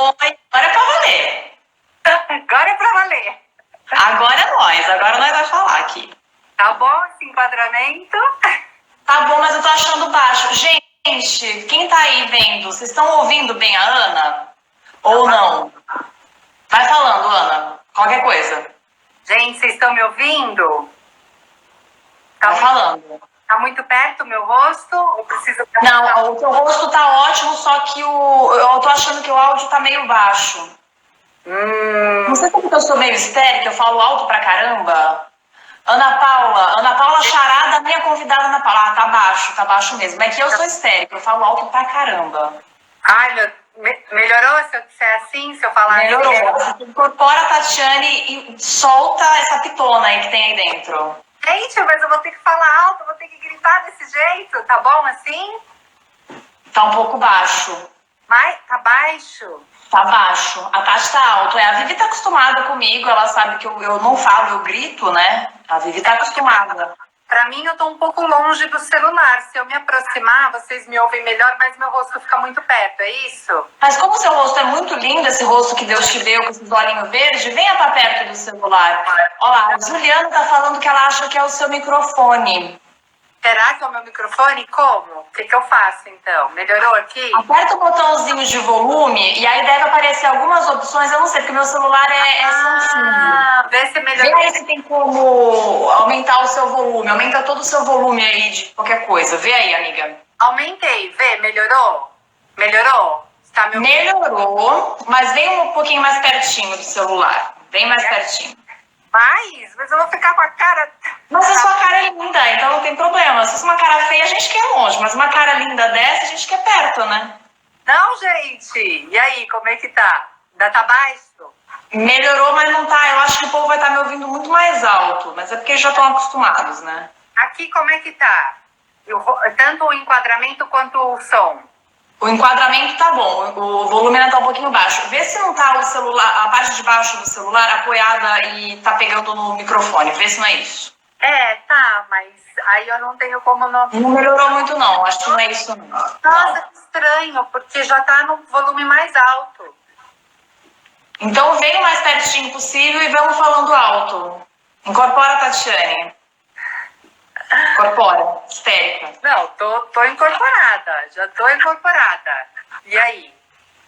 Oi, agora é pra valer. Agora é pra valer. Agora nós vai falar aqui. Tá bom esse enquadramento? Tá bom, mas eu tô achando baixo. Gente, quem tá aí vendo, vocês estão ouvindo bem a Ana? Ou não? Vai falando, Ana. Qualquer coisa. Gente, vocês estão me ouvindo? Vai falando. Tá muito perto o meu rosto? Ou preciso... Não, o teu rosto tá ótimo, só que eu tô achando que o áudio tá meio baixo. Não sei como que eu sou meio histérica, eu falo alto pra caramba. Ana Paula Charada, minha convidada Ana Paula. Ah, tá baixo mesmo. É que eu sou histérica, eu falo alto pra caramba. Ai, melhorou se eu disser assim, se eu falar Melhorou. assim? Você incorpora a Tatiane e solta essa pitona aí que tem aí dentro. Gente, mas eu vou ter que falar alto, vou ter que gritar desse jeito, tá bom assim? Tá um pouco baixo. Mas tá baixo? Tá baixo. A Tati tá alto. A Vivi tá acostumada comigo, ela sabe que eu não falo, eu grito, né? A Vivi tá acostumada. Pra mim, eu tô um pouco longe do celular. Se eu me aproximar, vocês me ouvem melhor, mas meu rosto fica muito perto, é isso? Mas como seu rosto é muito lindo, esse rosto que Deus te deu com esses olhinhos verdes, venha pra perto do celular. Olha lá, a Juliana tá falando que ela acha que é o seu microfone. Será que é o meu microfone? Como? O que eu faço, então? Melhorou aqui? Aperta o botãozinho de volume e aí deve aparecer algumas opções, eu não sei, porque meu celular é Samsung. Vê se melhorou. Vê aí se tem como aumentar o seu volume, aumenta todo o seu volume aí de qualquer coisa. Vê aí, amiga. Aumentei, vê, melhorou? Melhorou? Está me ouvindo? Melhorou, mas vem um pouquinho mais pertinho do celular. Bem mais pertinho. Mas eu vou ficar com a cara... Mas a sua cara é linda, então não tem problema. Se fosse uma cara feia, a gente quer longe, mas uma cara linda dessa, a gente quer perto, né? Não, gente! E aí, como é que tá? Ainda tá baixo? Melhorou, mas não tá. Eu acho que o povo vai estar me ouvindo muito mais alto, mas é porque já estão acostumados, né? Aqui, como é que tá? Tanto o enquadramento quanto o som. O enquadramento tá bom, o volume ainda tá um pouquinho baixo. Vê se não tá o celular, a parte de baixo do celular apoiada e tá pegando no microfone. Vê se não é isso. É, tá, mas aí eu não tenho como não... Não melhorou muito não, acho que não é isso não. Nossa, que estranho, porque já tá no volume mais alto. Então vem o mais pertinho possível e vamos falando alto. Incorpora, Tatiane. Incorpora, histérica. Não, tô incorporada, já tô incorporada. E aí?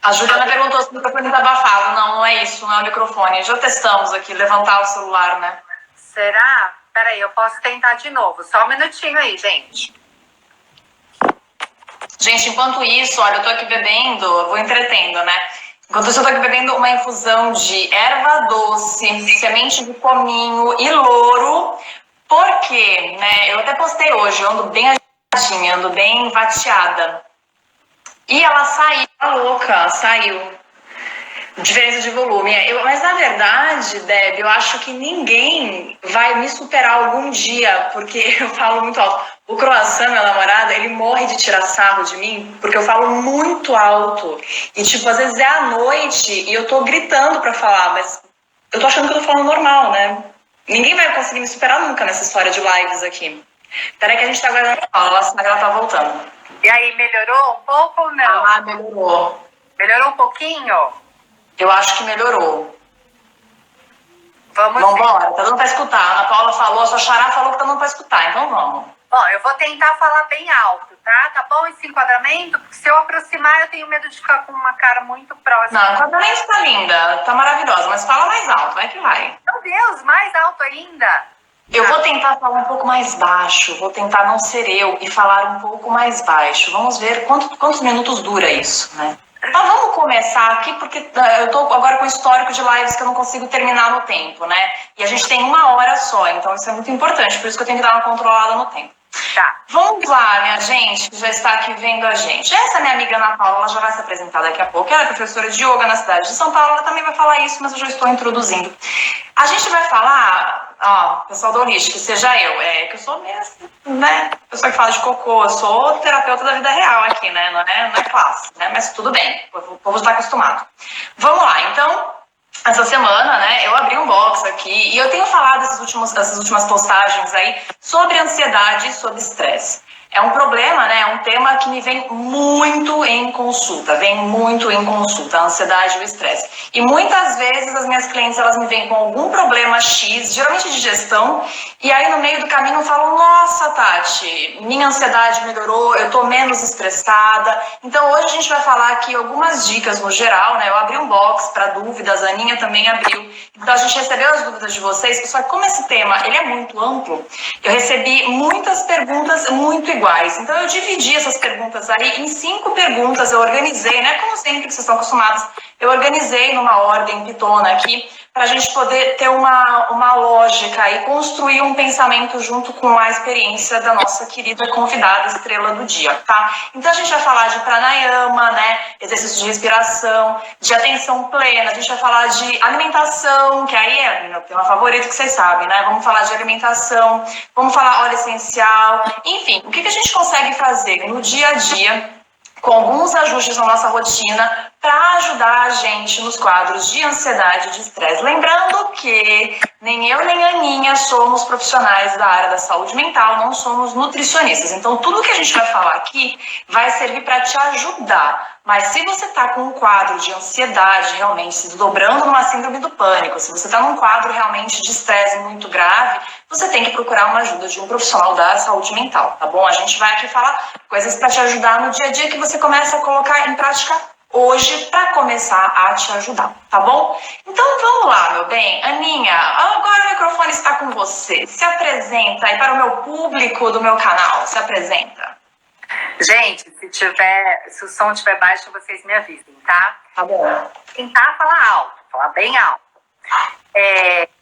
A Juliana perguntou se o microfone tá abafado. Não, não é isso, não é o microfone. Já testamos aqui, levantar o celular, né? Será? Peraí, eu posso tentar de novo. Só um minutinho aí, gente. Gente, enquanto isso, olha, eu tô aqui bebendo, eu vou entretendo, né? Enquanto isso, eu tô aqui bebendo uma infusão de erva doce, semente de cominho e louro. Porque, né, eu até postei hoje, eu ando bem agiradinha, ando bem vateada. E ela saiu, a louca, saiu. Diferença de volume. Mas na verdade, Deb, eu acho que ninguém vai me superar algum dia, porque eu falo muito alto. O Croissant, meu namorado, ele morre de tirar sarro de mim, porque eu falo muito alto. E tipo, às vezes é à noite e eu tô gritando pra falar, mas eu tô achando que eu tô falando normal, né? Ninguém vai conseguir me superar nunca nessa história de lives aqui. Peraí que a gente tá aguardando a Paula, ela tá voltando. E aí, melhorou um pouco ou não? Ah, melhorou. Melhorou um pouquinho? Eu acho que melhorou. Vamos embora, tá dando pra escutar. A Ana Paula falou, a sua xará falou que tá dando pra escutar, então vamos. Ó, eu vou tentar falar bem alto, tá? Tá bom esse enquadramento? Porque se eu aproximar, eu tenho medo de ficar com uma cara muito próxima. Não, o enquadramento tá linda, tá maravilhosa, mas fala mais alto, vai que vai. Meu Deus, mais alto ainda? Eu vou tentar falar um pouco mais baixo, vou tentar não ser eu e falar um pouco mais baixo. Vamos ver quantos minutos dura isso, né? Mas vamos começar aqui, porque eu tô agora com histórico de lives que eu não consigo terminar no tempo, né? E a gente tem 1 hora só, então isso é muito importante, por isso que eu tenho que dar uma controlada no tempo. Tá. Vamos lá, minha gente, que já está aqui vendo a gente. Essa minha amiga Ana Paula, ela já vai se apresentar daqui a pouco. Ela é professora de yoga na cidade de São Paulo, ela também vai falar isso, mas eu já estou introduzindo. A gente vai falar, ó, pessoal do Holístico, seja eu, que eu sou mesmo, né? Pessoa que fala de cocô, eu sou terapeuta da vida real aqui, né? Não é classe, né? Mas tudo bem, o povo está acostumado. Vamos lá, então. Essa semana, né, eu abri um box aqui e eu tenho falado essas últimas postagens aí sobre ansiedade e sobre estresse. é um problema, né? É um tema que me vem muito em consulta, a ansiedade e o estresse. E muitas vezes as minhas clientes, elas me vêm com algum problema X, geralmente de gestão, e aí no meio do caminho falam, nossa, Tati, minha ansiedade melhorou, eu tô menos estressada. Então hoje a gente vai falar aqui algumas dicas no geral, né? Eu abri um box para dúvidas, a Aninha também abriu. Então a gente recebeu as dúvidas de vocês, só que como esse tema ele é muito amplo, eu recebi muitas perguntas muito iguais. Então eu dividi essas perguntas aí em 5 perguntas, eu organizei, né? Como sempre que vocês estão acostumados, eu organizei numa ordem pitona aqui, para a gente poder ter uma lógica e construir um pensamento junto com a experiência da nossa querida convidada estrela do dia, tá? Então a gente vai falar de pranayama, né? Exercício de respiração, de atenção plena, a gente vai falar de alimentação, que aí é meu tema favorito que vocês sabem, né? Vamos falar de alimentação, vamos falar óleo essencial, enfim, o que a gente consegue fazer no dia a dia com alguns ajustes na nossa rotina para ajudar a gente nos quadros de ansiedade e de estresse. Lembrando que nem eu nem a Aninha somos profissionais da área da saúde mental, não somos nutricionistas. Então, tudo que a gente vai falar aqui vai servir para te ajudar. Mas se você está com um quadro de ansiedade realmente se desdobrando numa síndrome do pânico, se você está num quadro realmente de estresse muito grave, você tem que procurar uma ajuda de um profissional da saúde mental, tá bom? A gente vai aqui falar coisas para te ajudar no dia a dia que você começa a colocar em prática hoje para começar a te ajudar, tá bom? Então vamos lá, meu bem. Aninha, agora o microfone está com você. Se apresenta aí para o meu público do meu canal. Se apresenta. Gente, se o som estiver baixo, vocês me avisem, tá? Tá bom. Tentar falar alto, falar bem alto.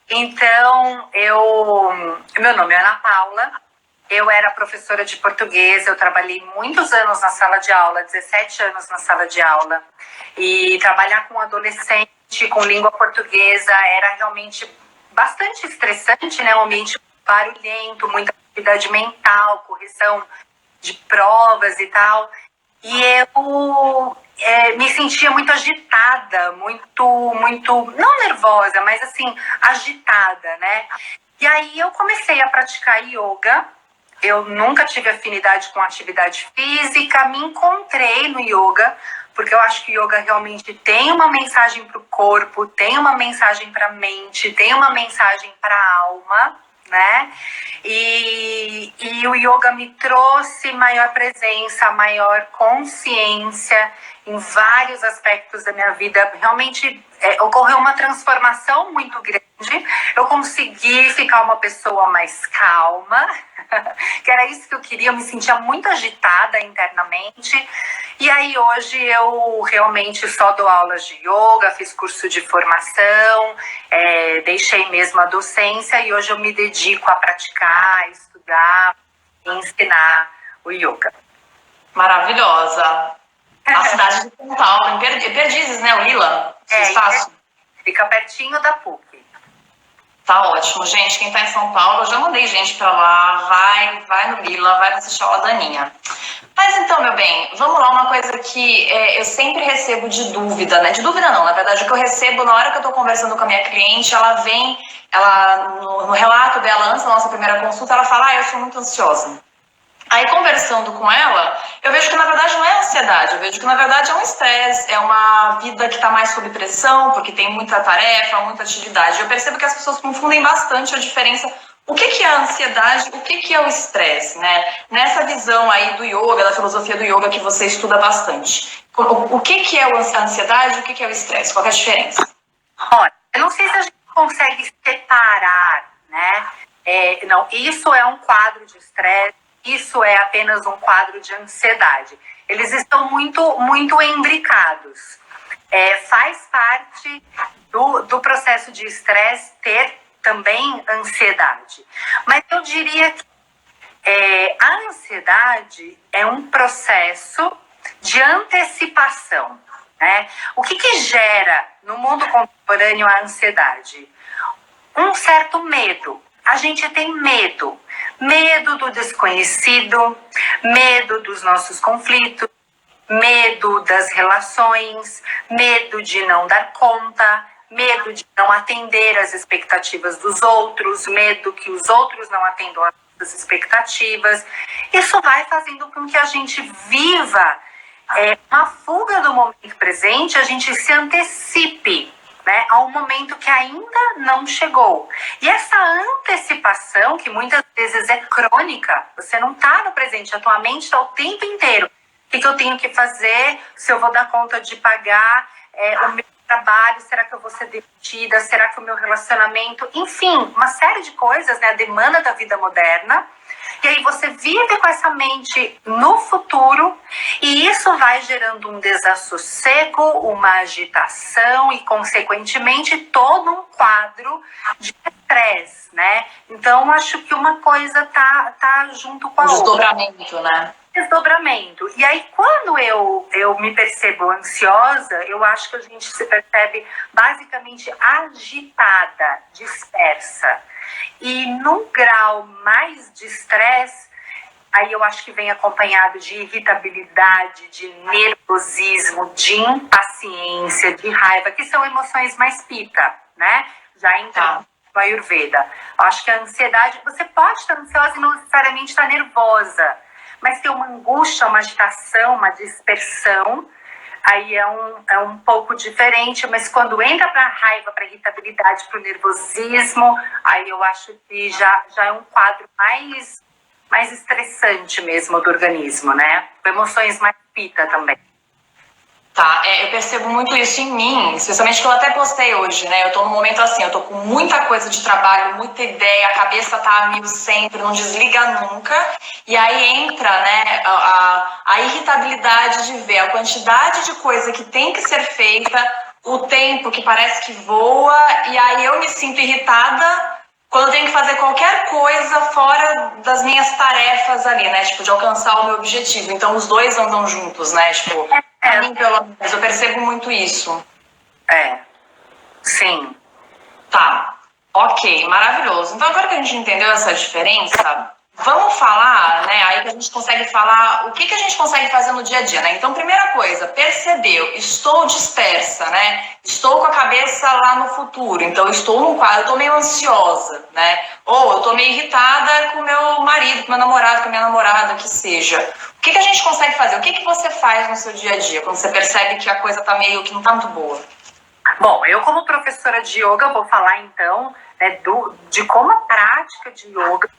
Então, meu nome é Ana Paula, eu era professora de português, eu trabalhei muitos anos na sala de aula, 17 anos na sala de aula, e trabalhar com adolescente, com língua portuguesa, era realmente bastante estressante, né? Um ambiente barulhento, muita atividade mental, correção de provas e tal, e eu me sentia muito agitada, muito, não nervosa, mas assim, agitada, né? E aí eu comecei a praticar yoga, eu nunca tive afinidade com atividade física, me encontrei no yoga, porque eu acho que yoga realmente tem uma mensagem para o corpo, tem uma mensagem para a mente, tem uma mensagem para a alma, né? E o yoga me trouxe maior presença, maior consciência em vários aspectos da minha vida. Realmente ocorreu uma transformação muito grande. Eu consegui ficar uma pessoa mais calma, que era isso que eu queria. Eu me sentia muito agitada internamente. E aí hoje eu realmente só dou aulas de yoga, fiz curso de formação, deixei mesmo a docência e hoje eu me dedico a praticar, estudar e ensinar o yoga. Maravilhosa. A cidade de São Paulo, em Perdizes, né, o Lila? Fica pertinho da PUC. Tá ótimo, gente. Quem tá em São Paulo, eu já mandei gente pra lá. Vai no Lila, vai assistir a aula da Aninha. Mas então, meu bem, vamos lá, uma coisa que eu sempre recebo de dúvida, né? De dúvida não, na verdade, o que eu recebo na hora que eu tô conversando com a minha cliente, no relato dela, antes da nossa primeira consulta, ela fala, eu sou muito ansiosa. Aí, conversando com ela, eu vejo que, na verdade, não é ansiedade. Eu vejo que, na verdade, é um estresse, é uma vida que está mais sob pressão, porque tem muita tarefa, muita atividade. Eu percebo que as pessoas confundem bastante a diferença. O que é a ansiedade, o que é o estresse, né? Nessa visão aí do yoga, da filosofia do yoga que você estuda bastante. O que é a ansiedade e o que é o estresse? Qual é a diferença? Olha, eu não sei se a gente consegue separar, né? Não, isso é um quadro de estresse. Isso é apenas um quadro de ansiedade. Eles estão muito imbricados. Faz parte do processo de estresse ter também ansiedade. Mas eu diria que a ansiedade é um processo de antecipação, né? O que gera no mundo contemporâneo a ansiedade? Um certo medo. A gente tem medo. Medo do desconhecido, medo dos nossos conflitos, medo das relações, medo de não dar conta, medo de não atender às expectativas dos outros, medo que os outros não atendam às nossas expectativas. Isso vai fazendo com que a gente viva uma fuga do momento presente, a gente se antecipe, né, ao momento que ainda não chegou. E essa antecipação, que muitas vezes é crônica, você não está no presente, a tua mente está o tempo inteiro. O que eu tenho que fazer? Se eu vou dar conta de pagar o meu trabalho? Será que eu vou ser demitida? Será que o meu relacionamento? Enfim, uma série de coisas, né? A demanda da vida moderna. E aí você vive com essa mente no futuro e isso vai gerando um desassossego, uma agitação e, consequentemente, todo um quadro de estresse, né? Então, acho que uma coisa tá junto com a outra. Desdobramento, né? Desdobramento. E aí, quando eu me percebo ansiosa, eu acho que a gente se percebe basicamente agitada, dispersa. E num grau mais de estresse, aí eu acho que vem acompanhado de irritabilidade, de nervosismo, de impaciência, de raiva, que são emoções mais pita, né? Já entrando no Ayurveda. Eu acho que a ansiedade, você pode estar ansiosa e não necessariamente estar nervosa, mas tem uma angústia, uma agitação, uma dispersão, aí é um pouco diferente, mas quando entra para a raiva, para a irritabilidade, para o nervosismo, aí eu acho que já é um quadro mais estressante mesmo do organismo, né? Com emoções mais pita também. Tá, eu percebo muito isso em mim, especialmente que eu até postei hoje, né? Eu tô num momento assim, eu tô com muita coisa de trabalho, muita ideia, a cabeça tá a mil sempre, não desliga nunca. E aí entra, né, a irritabilidade de ver a quantidade de coisa que tem que ser feita, o tempo que parece que voa, e aí eu me sinto irritada quando eu tenho que fazer qualquer coisa fora das minhas tarefas ali, né? Tipo, de alcançar o meu objetivo. Então, os dois andam juntos, né? Tipo, pra mim, pelo menos, eu percebo muito isso. Sim. Tá, ok, maravilhoso. Então, agora que a gente entendeu essa diferença, vamos falar, né? Aí que a gente consegue falar o que a gente consegue fazer no dia a dia, né? Então, primeira coisa, percebeu, estou dispersa, né? Estou com a cabeça lá no futuro, então estou num quadro, eu estou meio ansiosa, né? Ou eu estou meio irritada com meu marido, com meu namorado, com a minha namorada, que seja. O que a gente consegue fazer? O que você faz no seu dia a dia, quando você percebe que a coisa está meio que não está muito boa? Bom, eu como professora de yoga vou falar então, né, de como a prática de yoga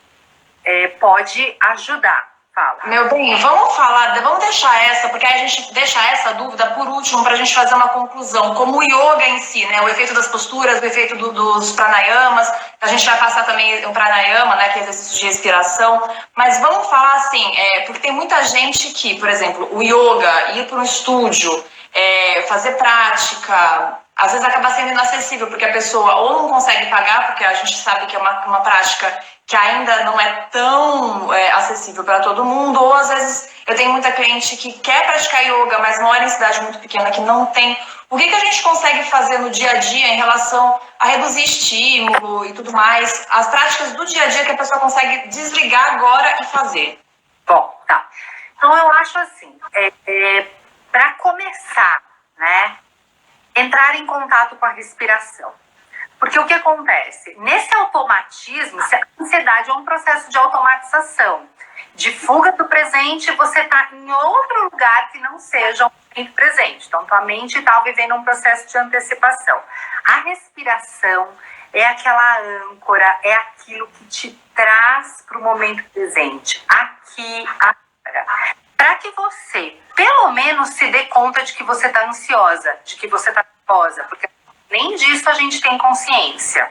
pode ajudar. Fala. Meu bem, vamos deixar essa, porque aí a gente deixa essa dúvida por último para a gente fazer uma conclusão. Como o yoga em si, né? O efeito das posturas, o efeito dos pranayamas, a gente vai passar também o pranayama, né? Que é exercício de respiração. Mas vamos falar assim, porque tem muita gente que, por exemplo, o yoga, ir para um estúdio, fazer prática, às vezes acaba sendo inacessível, porque a pessoa ou não consegue pagar, porque a gente sabe que é uma prática que ainda não é tão acessível para todo mundo, ou às vezes eu tenho muita cliente que quer praticar yoga, mas mora em cidade muito pequena que não tem. O que a gente consegue fazer no dia a dia em relação a reduzir estímulo e tudo mais, as práticas do dia a dia que a pessoa consegue desligar agora e fazer? Bom, tá. Então eu acho assim, para começar, né, entrar em contato com a respiração. Porque o que acontece? Nesse automatismo, a ansiedade é um processo de automatização. De fuga do presente, você está em outro lugar que não seja o momento presente. Então, tua mente está vivendo um processo de antecipação. A respiração é aquela âncora, é aquilo que te traz para o momento presente. Aqui, agora. Para que você, pelo menos, se dê conta de que você está ansiosa, de que você está nervosa, porque nem disso a gente tem consciência.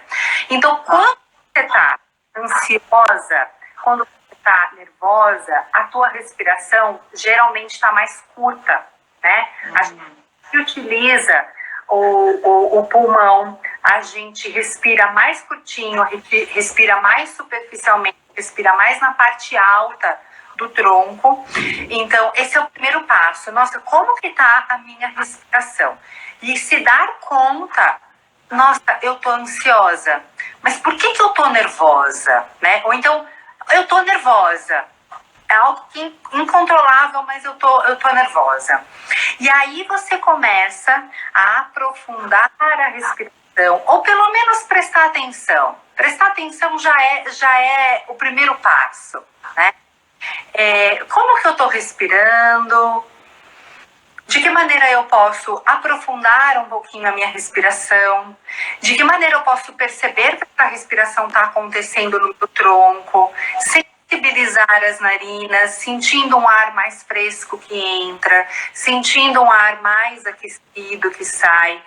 Então, quando você está ansiosa, quando você está nervosa, a tua respiração geralmente está mais curta, né? A gente utiliza o pulmão, a gente respira mais curtinho, respira mais superficialmente, respira mais na parte alta do tronco. Então, esse é o primeiro passo. Nossa, como que tá a minha respiração? E se dar conta, nossa, eu tô ansiosa, mas por que eu tô nervosa, né? Ou então, eu tô nervosa, é algo que incontrolável, mas eu tô nervosa. E aí você começa a aprofundar a respiração ou pelo menos prestar atenção. Prestar atenção já é o primeiro passo, né? Como que eu estou respirando? De que maneira eu posso aprofundar um pouquinho a minha respiração? De que maneira eu posso perceber que a respiração está acontecendo no meu tronco? Sensibilizar as narinas, sentindo um ar mais fresco que entra, sentindo um ar mais aquecido que sai.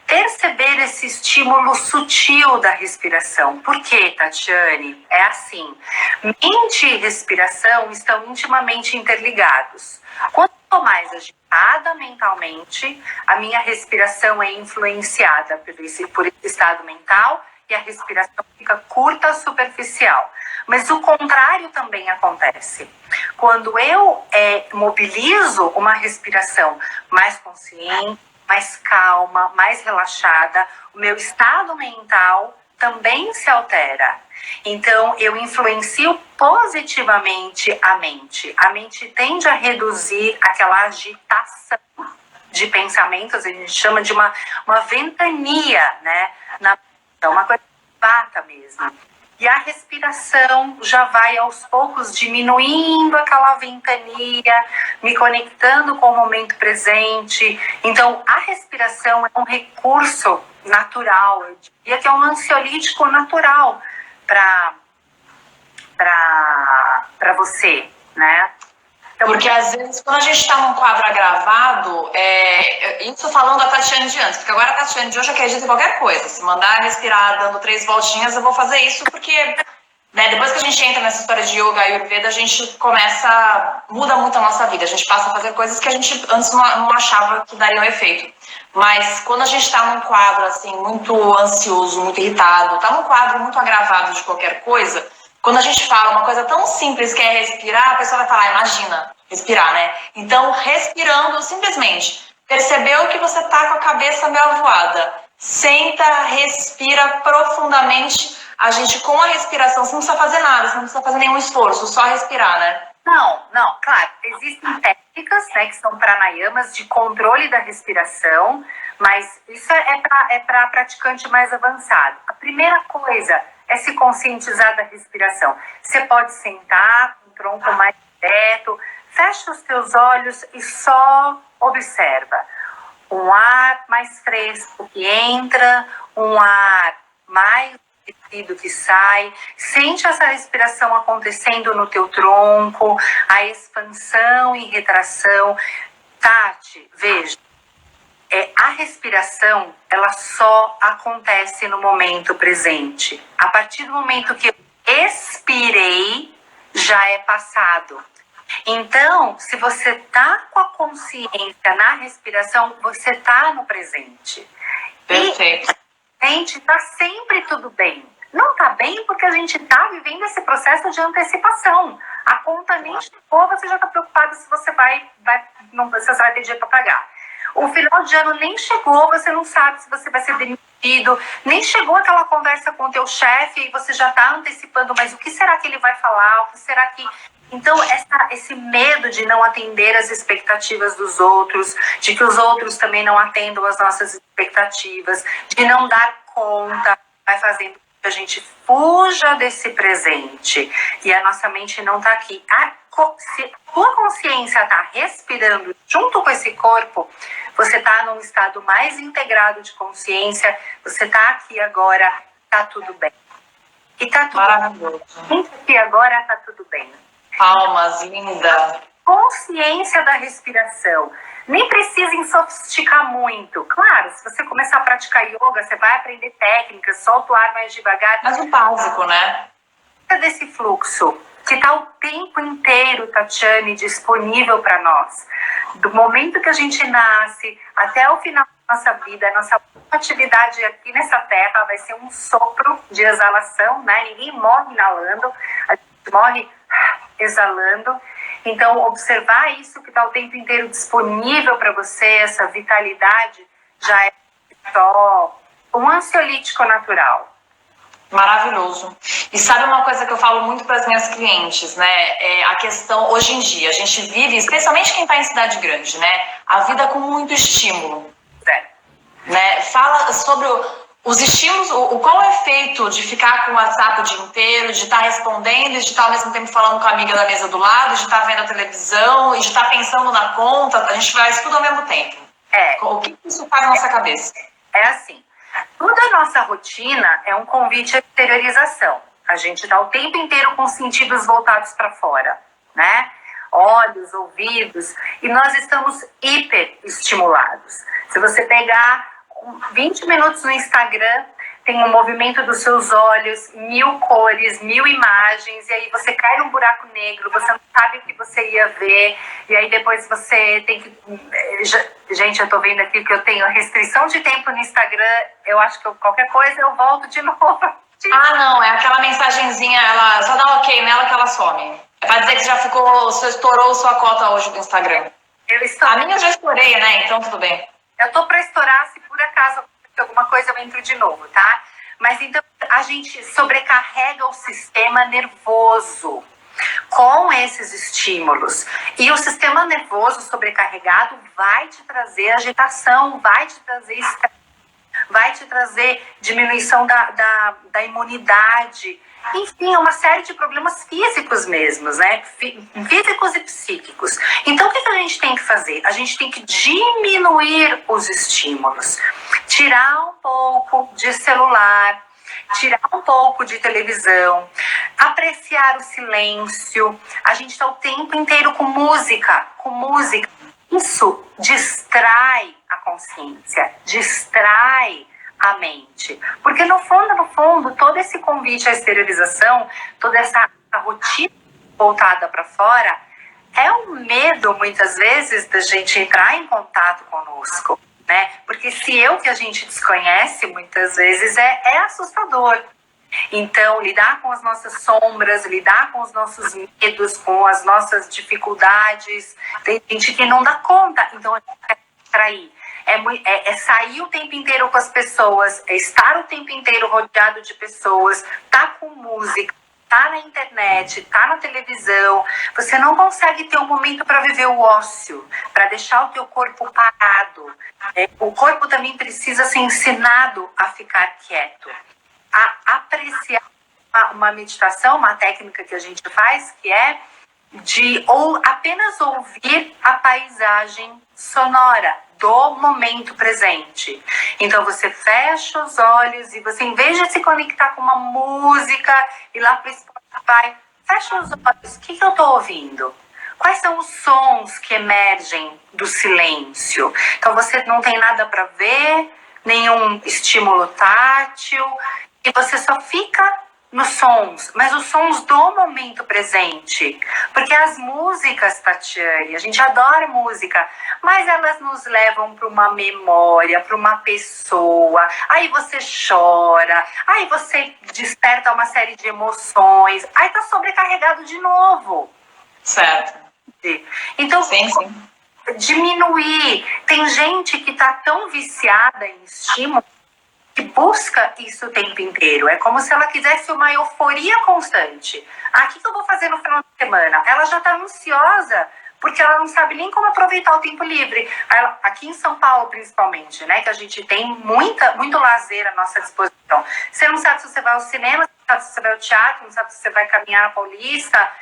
Perceber esse estímulo sutil da respiração. Por quê, Tatiane? É assim, mente e respiração estão intimamente interligados. Quanto mais agitada mentalmente, a minha respiração é influenciada por esse estado mental e a respiração fica curta, superficial. Mas o contrário também acontece. Quando eu mobilizo uma respiração mais consciente, mais calma, mais relaxada, o meu estado mental também se altera. Então, eu influencio positivamente a mente. A mente tende a reduzir aquela agitação de pensamentos, a gente chama de uma ventania, né? Uma coisa que bata mesmo. E a respiração já vai aos poucos diminuindo aquela ventania, me conectando com o momento presente. Então, a respiração é um recurso natural, eu diria que é um ansiolítico natural para você, né? Então, porque às vezes, quando a gente está num quadro agravado, isso falando da Tatiane de antes, porque agora a Tatiane de hoje acredita em qualquer coisa. Se mandar respirar dando 3 voltinhas, eu vou fazer isso, porque depois que a gente entra nessa história de yoga e ayurveda, a gente muda muito a nossa vida. A gente passa a fazer coisas que a gente antes não achava que dariam efeito. Mas quando a gente está num quadro assim, muito ansioso, muito irritado, está num quadro muito agravado de qualquer coisa, quando a gente fala uma coisa tão simples que é respirar, a pessoa vai falar, imagina, respirar, né? Então, respirando, simplesmente, percebeu que você tá com a cabeça meio avoada. Senta, respira profundamente. A gente, com a respiração, você não precisa fazer nada, você não precisa fazer nenhum esforço, só respirar, né? Não, claro, existem técnicas, né, que são pranayamas de controle da respiração, mas isso é para praticante mais avançado. A primeira coisa é se conscientizar da respiração. Você pode sentar com o tronco mais reto, fecha os teus olhos e só observa. Um ar mais fresco que entra, um ar mais aquecido que sai. Sente essa respiração acontecendo no teu tronco, a expansão e retração. Tati, veja. A respiração, ela só acontece no momento presente. A partir do momento que eu expirei, já é passado. Então, se você está com a consciência na respiração, você está no presente. Perfeito. E, gente, está sempre tudo bem. Não está bem porque a gente está vivendo esse processo de antecipação. A conta nem chegou, você já está preocupado se você vai ter dinheiro para pagar. O final de ano nem chegou, você não sabe se você vai ser demitido, nem chegou aquela conversa com o teu chefe e você já está antecipando, mas o que será que ele vai falar? O que será que... Então, esse medo de não atender as expectativas dos outros, de que os outros também não atendam as nossas expectativas, de não dar conta, vai fazendo que a gente fuja desse presente e a nossa mente não está aqui. Se a tua consciência está respirando junto com esse corpo, você está num estado mais integrado de consciência, você está aqui agora, está tudo bem. E está tudo bem. Aqui agora está tudo bem. Palmas, linda. Consciência da respiração. Nem precisa sofisticar muito. Claro, se você começar a praticar yoga, você vai aprender técnicas, solta o ar mais devagar. Mas o básico, né? Desse fluxo que está o tempo inteiro, Tatiane, disponível para nós. Do momento que a gente nasce até o final da nossa vida, a nossa atividade aqui nessa terra vai ser um sopro de exalação, né? Ninguém morre inalando, a gente morre exalando. Então, observar isso que está o tempo inteiro disponível para você, essa vitalidade, já é só um ansiolítico natural. Maravilhoso. E sabe uma coisa que eu falo muito para as minhas clientes, né? É a questão, hoje em dia, a gente vive, especialmente quem está em cidade grande, né? A vida com muito estímulo. Né? Fala sobre os estímulos, qual é o efeito de ficar com o WhatsApp o dia inteiro, de estar respondendo, de estar ao mesmo tempo falando com a amiga da mesa do lado, de estar vendo a televisão e de estar pensando na conta, a gente faz tudo ao mesmo tempo. O que isso faz na nossa cabeça? É assim, toda a nossa rotina é um convite à exteriorização. A gente está o tempo inteiro com os sentidos voltados para fora, né? Olhos, ouvidos, e nós estamos hiperestimulados. Se você pegar 20 minutos no Instagram, tem um movimento dos seus olhos, 1000 cores, 1000 imagens, e aí você cai num buraco negro, você não sabe o que você ia ver, e aí depois você tem que... Gente, eu tô vendo aqui que eu tenho restrição de tempo no Instagram, eu acho que qualquer coisa eu volto de novo. Ah, não, é aquela mensagenzinha, ela só dá ok nela que ela some. É pra dizer que já ficou, você estourou sua cota hoje do Instagram. A minha eu já estourei, né? Então tudo bem. Eu tô pra estourar, se por acaso alguma coisa eu entro de novo, tá? Mas então a gente sobrecarrega o sistema nervoso com esses estímulos. E o sistema nervoso sobrecarregado vai te trazer agitação, vai te trazer estresse, vai te trazer diminuição da imunidade. Enfim, uma série de problemas físicos mesmos, né? Físicos e psíquicos. Então, o que a gente tem que fazer? A gente tem que diminuir os estímulos. Tirar um pouco de celular, tirar um pouco de televisão, apreciar o silêncio. A gente está o tempo inteiro com música, Isso distrai a consciência, distrai a mente. Porque no fundo, todo esse convite à exteriorização, toda essa rotina voltada para fora, é um medo, muitas vezes, da gente entrar em contato conosco, né? Porque se é o que a gente desconhece, muitas vezes, é assustador. Então, lidar com as nossas sombras, lidar com os nossos medos, com as nossas dificuldades, tem gente que não dá conta, então a gente quer distrair. É sair o tempo inteiro com as pessoas, é estar o tempo inteiro rodeado de pessoas, tá com música, tá na internet, tá na televisão. Você não consegue ter um momento para viver o ócio, para deixar o teu corpo parado. O corpo também precisa ser ensinado a ficar quieto, a apreciar uma meditação, uma técnica que a gente faz, que é de apenas ouvir a paisagem sonora do momento presente. Então você fecha os olhos e você, em vez de se conectar com uma música e lá para o Spotify, fecha os olhos. O que eu estou ouvindo? Quais são os sons que emergem do silêncio? Então você não tem nada para ver, nenhum estímulo tátil, e você só fica nos sons, mas os sons do momento presente. Porque as músicas, Tatiane, a gente adora música, mas elas nos levam para uma memória, para uma pessoa. Aí você chora, aí você desperta uma série de emoções, aí tá sobrecarregado de novo. Certo. Então, sim. Diminuir. Tem gente que tá tão viciada em estímulo que busca isso o tempo inteiro. É como se ela quisesse uma euforia constante. O que eu vou fazer no final de semana? Ela já está ansiosa, porque ela não sabe nem como aproveitar o tempo livre. Aqui em São Paulo, principalmente, né, que a gente tem muito lazer à nossa disposição. Você não sabe se você vai ao cinema, você não sabe se você vai ao teatro, não sabe se você vai caminhar na Paulista.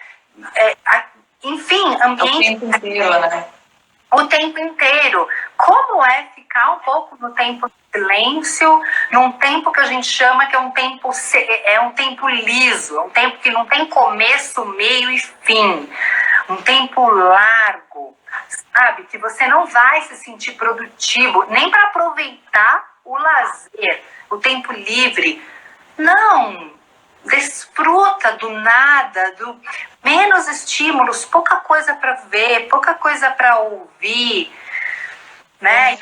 Enfim, ambiente... O tempo inteiro, né? O tempo inteiro. Como é ficar um pouco no tempo de silêncio, num tempo que a gente chama que é um tempo liso, é um tempo que não tem começo, meio e fim. Um tempo largo, sabe? Que você não vai se sentir produtivo, nem para aproveitar o lazer, o tempo livre. Não! Desfruta do nada, do menos estímulos, pouca coisa para ver, pouca coisa para ouvir, né?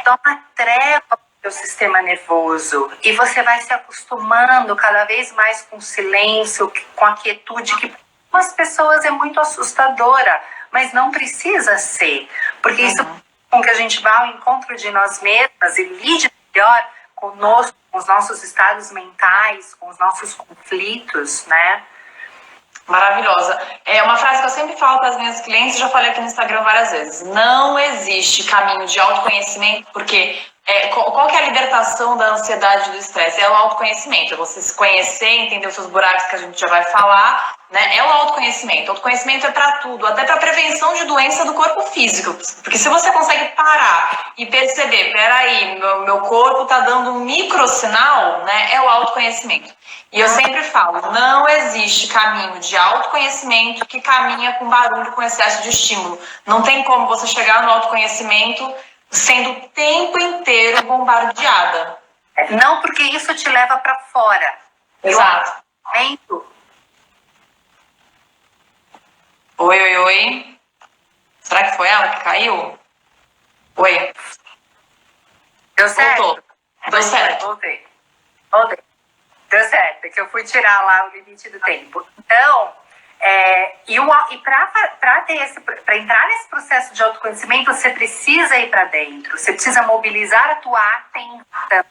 Dá uma treva para o seu sistema nervoso e você vai se acostumando cada vez mais com o silêncio, com a quietude, que para algumas pessoas é muito assustadora, mas não precisa ser, porque isso faz com que a gente vá ao encontro de nós mesmas e lide melhor conosco, com os nossos estados mentais, com os nossos conflitos, né? Maravilhosa. É uma frase que eu sempre falo para as minhas clientes, já falei aqui no Instagram várias vezes. Não existe caminho de autoconhecimento, porque qual que é a libertação da ansiedade e do estresse? É o autoconhecimento, é você se conhecer, entender os seus buracos que a gente já vai falar, né? É o autoconhecimento. O autoconhecimento é para tudo, até para prevenção de doença do corpo físico. Porque se você consegue parar e perceber, peraí, meu corpo tá dando um microsinal, né? É o autoconhecimento. E eu sempre falo, não existe caminho de autoconhecimento que caminha com barulho, com excesso de estímulo. Não tem como você chegar no autoconhecimento sendo o tempo inteiro bombardeada. Não, porque isso te leva para fora. Exato. Oi. Será que foi ela que caiu? Oi. Deu certo? Voltou. Deu certo. Voltei. Deu certo, é que eu fui tirar lá o limite do tempo. Então, para entrar nesse processo de autoconhecimento, você precisa ir para dentro. Você precisa mobilizar a tua atenção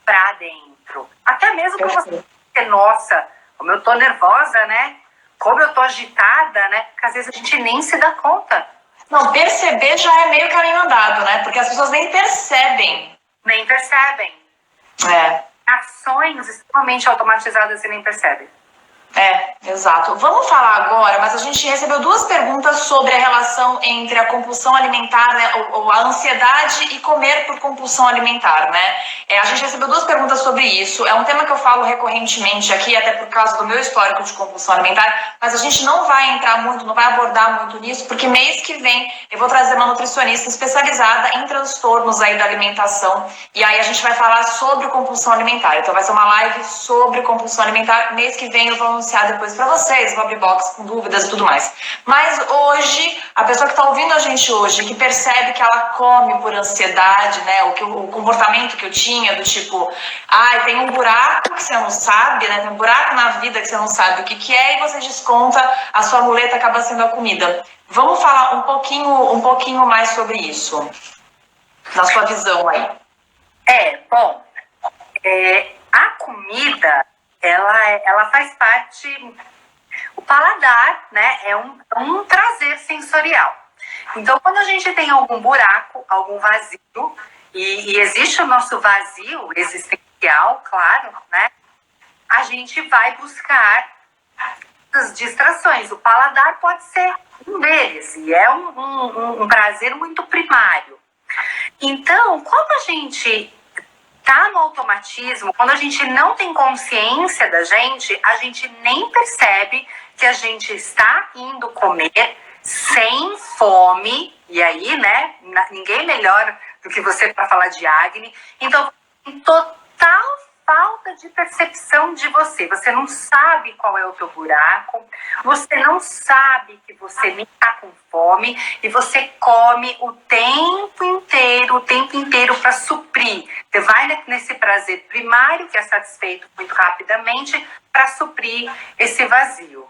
para dentro. Até mesmo para você dizer, nossa, como eu tô nervosa, né? Como eu tô agitada, né? Porque às vezes a gente nem se dá conta. Não, perceber já é meio caminho andado, né? Porque as pessoas nem percebem. Nem percebem. Ações extremamente automatizadas e nem percebem. Exato. Vamos falar agora, mas a gente recebeu 2 perguntas sobre a relação entre a compulsão alimentar, né, ou a ansiedade e comer por compulsão alimentar, né? A gente recebeu 2 perguntas sobre isso. É um tema que eu falo recorrentemente aqui, até por causa do meu histórico de compulsão alimentar, mas a gente não vai entrar muito, não vai abordar muito nisso, porque mês que vem eu vou trazer uma nutricionista especializada em transtornos aí da alimentação, e aí a gente vai falar sobre compulsão alimentar. Então vai ser uma live sobre compulsão alimentar. Mês que vem eu vou anunciar depois para vocês, vou abrir box com dúvidas e tudo mais. Mas hoje, a pessoa que está ouvindo a gente hoje, que percebe que ela come por ansiedade, né, o comportamento que eu tinha, do tipo, tem um buraco que você não sabe, né, tem um buraco na vida que você não sabe o que é, e você desconta, a sua muleta acaba sendo a comida. Vamos falar um pouquinho mais sobre isso, na sua visão aí. A comida, ela faz parte, o paladar, né, é um prazer sensorial. Então, quando a gente tem algum buraco, algum vazio, e existe o nosso vazio existencial, claro, né, a gente vai buscar as distrações. O paladar pode ser um deles, e é um prazer muito primário. Então, quando a gente tá no automatismo, quando a gente não tem consciência da gente, a gente nem percebe que a gente está indo comer sem fome, e aí, né, ninguém melhor do que você para falar de acne. Então, em total falta de percepção de você. Você não sabe qual é o teu buraco, você não sabe que você nem está com fome e você come o tempo inteiro para suprir. Você vai nesse prazer primário, que é satisfeito muito rapidamente, para suprir esse vazio.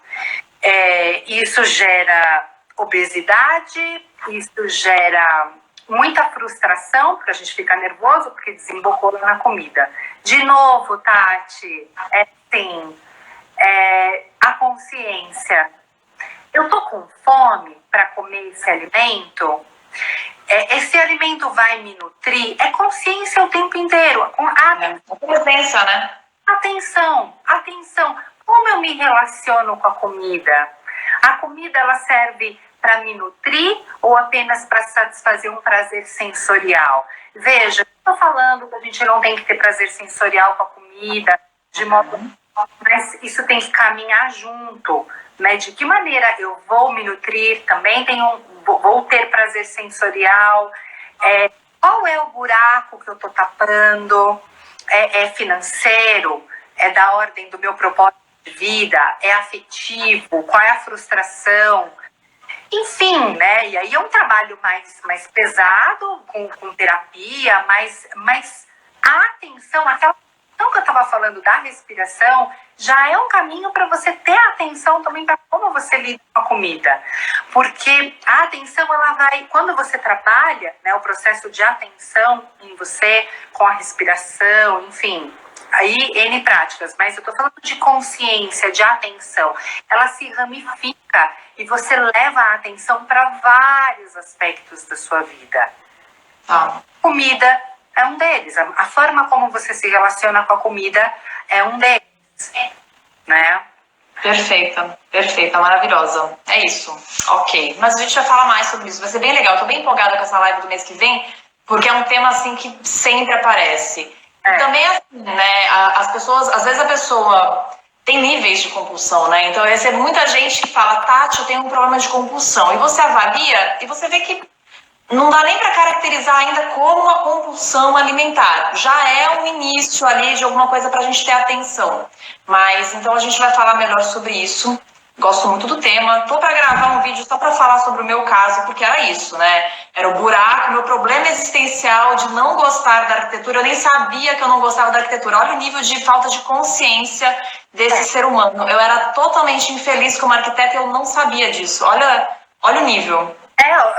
Isso gera obesidade, isso gera muita frustração, porque a gente fica nervoso porque desembocou na comida. De novo, Tati, a consciência. Eu tô com fome para comer esse alimento? Esse alimento vai me nutrir? É consciência o tempo inteiro. A presença, né? Atenção. Como eu me relaciono com a comida? A comida, ela serve para me nutrir ou apenas para satisfazer um prazer sensorial? Veja, eu estou falando que a gente não tem que ter prazer sensorial com a comida, de modo, mas isso tem que caminhar junto, né? De que maneira eu vou me nutrir? Também vou ter prazer sensorial? Qual é o buraco que eu estou tapando? É financeiro? É da ordem do meu propósito de vida? É afetivo? Qual é a frustração? Enfim, né? E aí é um trabalho mais pesado, com terapia, mas a atenção, aquela atenção que eu estava falando da respiração, já é um caminho para você ter atenção também para como você lida com a comida. Porque a atenção, ela vai, quando você trabalha, né, o processo de atenção em você, com a respiração, enfim, aí N práticas, mas eu tô falando de consciência, de atenção. Ela se ramifica e você leva a atenção para vários aspectos da sua vida. Tá. Comida é um deles. A forma como você se relaciona com a comida é um deles, né? Perfeita, maravilhosa. É isso, ok. Mas a gente vai falar mais sobre isso, vai ser bem legal. Eu tô bem empolgada com essa live do mês que vem, porque é um tema, assim, que sempre aparece. E também, assim, né, as pessoas, às vezes a pessoa tem níveis de compulsão, né? Então, eu recebo muita gente que fala, Tati, eu tenho um problema de compulsão. E você avalia e você vê que não dá nem para caracterizar ainda como uma compulsão alimentar. Já é um início ali de alguma coisa para a gente ter atenção. Mas então a gente vai falar melhor sobre isso. Gosto muito do tema. Tô para gravar um vídeo só para falar sobre o meu caso, porque era isso, né? Era o buraco, meu problema existencial de não gostar da arquitetura. Eu nem sabia que eu não gostava da arquitetura. Olha o nível de falta de consciência desse ser humano. Eu era totalmente infeliz como arquiteta e eu não sabia disso. Olha o nível.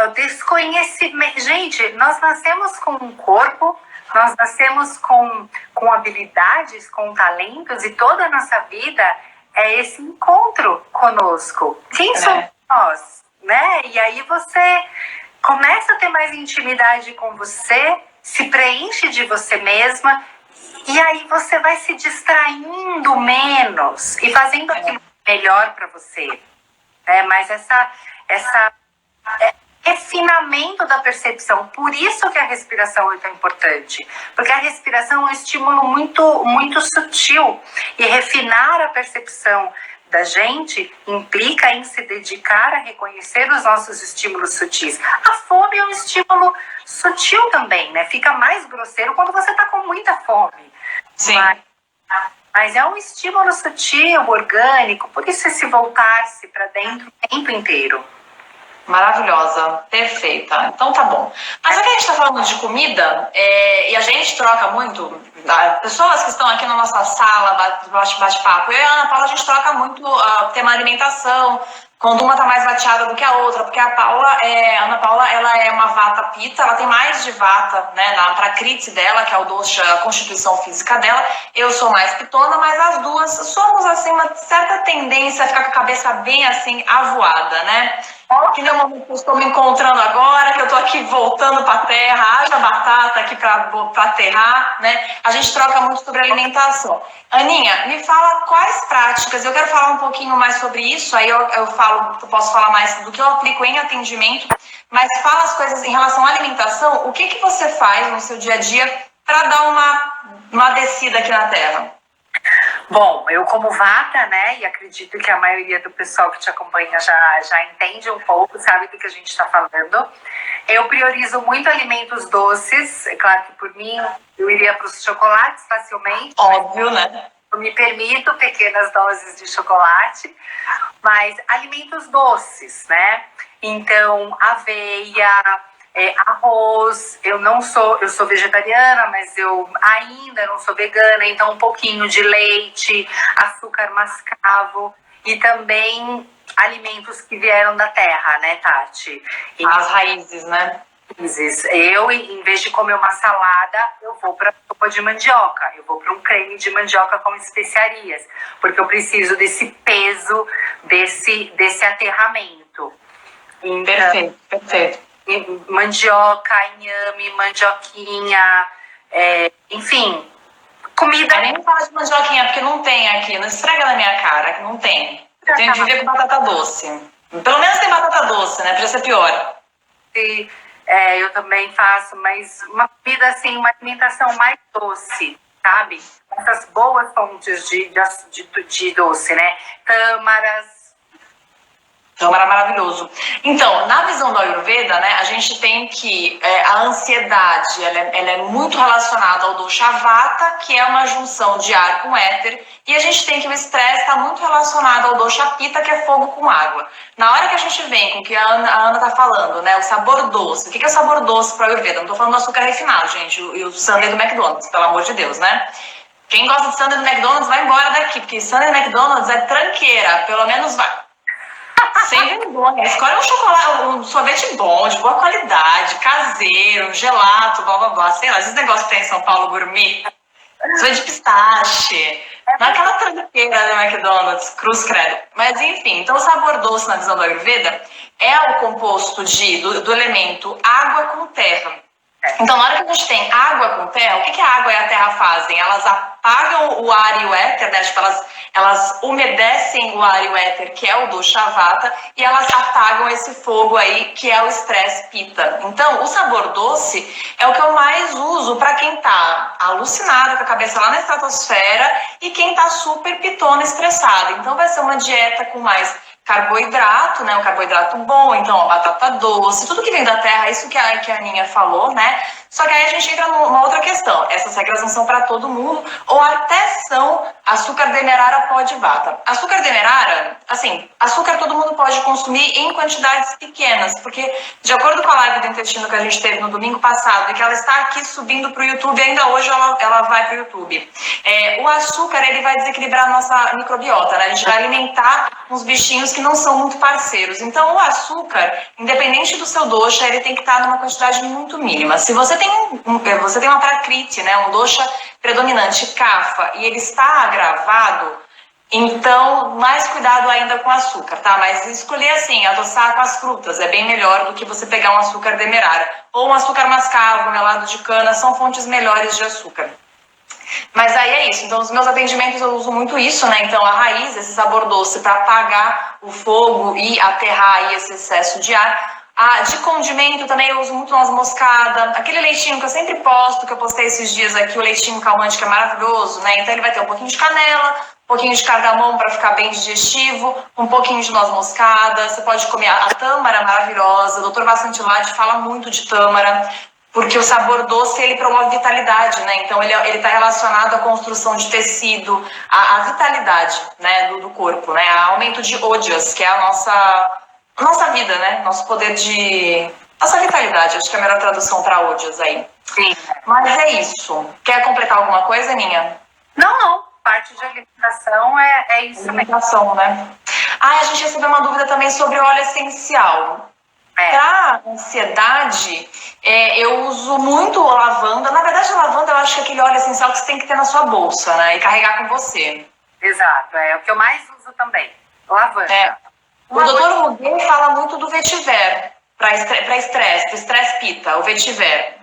O desconhecimento. Gente, nós nascemos com um corpo, nós nascemos com habilidades, com talentos, e toda a nossa vida é esse encontro conosco. Quem somos nós? Né? E aí você começa a ter mais intimidade com você, se preenche de você mesma, e aí você vai se distraindo menos e fazendo aquilo melhor para você. Mas essa refinamento da percepção. Por isso que a respiração é tão importante. Porque a respiração é um estímulo muito, muito sutil. E refinar a percepção da gente implica em se dedicar a reconhecer os nossos estímulos sutis. A fome é um estímulo sutil também, né? Fica mais grosseiro quando você está com muita fome. Sim. Mas é um estímulo sutil, orgânico. Por isso é se voltar-se para dentro o tempo inteiro. Maravilhosa, perfeita. Então tá bom. Mas já que a gente tá falando de comida, e a gente troca muito, pessoas que estão aqui na nossa sala, bate-papo, eu e a Ana Paula, a gente troca muito tema alimentação, quando uma tá mais vateada do que a outra, porque a Ana Paula, ela é uma vata pita, ela tem mais de vata, né, na prakriti dela, que é o dosha, a constituição física dela. Eu sou mais pitona, mas as duas somos, assim, uma certa tendência a ficar com a cabeça bem, assim, avoada, né? Que nem o momento que eu estou me encontrando agora, que eu estou aqui voltando para a terra, haja batata aqui para aterrar, né? A gente troca muito sobre alimentação. Aninha, me fala quais práticas, eu quero falar um pouquinho mais sobre isso, aí eu posso falar mais do que eu aplico em atendimento, mas fala as coisas em relação à alimentação, o que você faz no seu dia a dia para dar uma descida aqui na terra? Bom, eu como vata, né, e acredito que a maioria do pessoal que te acompanha já entende um pouco, sabe do que a gente está falando. Eu priorizo muito alimentos doces, é claro que por mim eu iria para os chocolates facilmente. Óbvio, né? Eu me permito pequenas doses de chocolate, mas alimentos doces, né? Então, aveia, arroz, eu sou vegetariana, mas eu ainda não sou vegana, então um pouquinho de leite, açúcar mascavo e também alimentos que vieram da terra, né, Tati? As raízes, né? Eu, em vez de comer uma salada, eu vou para sopa de mandioca, eu vou para um creme de mandioca com especiarias, porque eu preciso desse peso, desse aterramento. Então, Perfeito. Mandioca, inhame, mandioquinha, enfim, comida. Eu nem fala de mandioquinha, porque não tem aqui, não esfrega na minha cara, que não tem. Eu tenho que viver com batata doce. Pelo menos tem batata doce, né? Podia ser pior. Sim, eu também faço, mas uma comida assim, uma alimentação mais doce, sabe? Essas boas fontes de doce, né? Tâmaras. Então, era maravilhoso. Então, na visão da Ayurveda, né, a gente tem que a ansiedade, ela é muito relacionada ao dosha vata, que é uma junção de ar com éter, e a gente tem que o estresse está muito relacionado ao dosha pitta, que é fogo com água. Na hora que a gente vem com o que a Ana tá falando, né, o sabor doce. O que é o sabor doce para a Ayurveda? Não tô falando do açúcar refinado, gente, e o sundae do McDonald's, pelo amor de Deus, né? Quem gosta de sundae do McDonald's vai embora daqui, porque sundae do McDonald's é tranqueira, pelo menos vai. Sem vergonha. Escolhe um chocolate, um sorvete bom, de boa qualidade, caseiro, gelato, blá blá blá. Sei lá, esses negócios que tem em São Paulo, gourmet. Sorvete de pistache. Não é aquela tranqueira do McDonald's, cruz credo. Mas enfim, então o sabor doce na visão do Ayurveda é o composto do elemento água com terra. Então, na hora que a gente tem água com terra, o que a água e a terra fazem? Elas apagam o ar e o éter, né? Tipo, elas umedecem o ar e o éter, que é o dosha vata, e elas apagam esse fogo aí, que é o estresse pita. Então, o sabor doce é o que eu mais uso para quem tá alucinado, com a cabeça lá na estratosfera, e quem tá super pitona, estressado. Então, vai ser uma dieta com mais carboidrato, né? Um carboidrato bom, então a batata doce, tudo que vem da terra, isso que a Aninha falou, né? Só que aí a gente entra numa outra questão. Essas regras não são para todo mundo, ou até são açúcar demerara pode vata. Açúcar demerara, assim, açúcar todo mundo pode consumir em quantidades pequenas, porque de acordo com a live do intestino que a gente teve no domingo passado, e que ela está aqui subindo para o YouTube, ainda hoje ela vai para o YouTube. O açúcar, ele vai desequilibrar a nossa microbiota, né? A gente vai alimentar uns bichinhos que não são muito parceiros. Então, o açúcar, independente do seu dosha, ele tem que estar numa quantidade muito mínima. Se você tem uma prakriti, né, um dosha predominante, kapha, e ele está agravado, então mais cuidado ainda com o açúcar, tá? Mas escolher assim, adoçar com as frutas, é bem melhor do que você pegar um açúcar demerara. Ou um açúcar mascavo, melado de cana, são fontes melhores de açúcar. Mas aí é isso, então os meus atendimentos eu uso muito isso, né? Então a raiz, esse sabor doce para apagar o fogo e aterrar aí esse excesso de ar. De condimento também eu uso muito noz moscada, aquele leitinho que eu sempre posto, que eu postei esses dias aqui, o leitinho calmante que é maravilhoso, né? Então ele vai ter um pouquinho de canela, um pouquinho de cardamomo para ficar bem digestivo, um pouquinho de noz moscada, você pode comer a tâmara maravilhosa, o Dr. Vassantilade fala muito de tâmara, porque o sabor doce, ele promove vitalidade, né? Então, ele está relacionado à construção de tecido, à vitalidade, né, do corpo, né? A aumento de ódias, que é a nossa vida, né? Nosso poder de... Nossa vitalidade, acho que é a melhor tradução para ódias aí. Sim. Mas é isso. Quer completar alguma coisa, Aninha? Não. Parte de alimentação é isso mesmo. Alimentação, né? A gente recebeu uma dúvida também sobre óleo essencial. Para ansiedade, eu uso muito lavanda. Na verdade, a lavanda eu acho que é aquele óleo essencial que você tem que ter na sua bolsa, né? E carregar com você. Exato, é o que eu mais uso também. Lavanda. O Dr. Muguet fala muito do vetiver, para estresse, do estresse pita, o vetiver.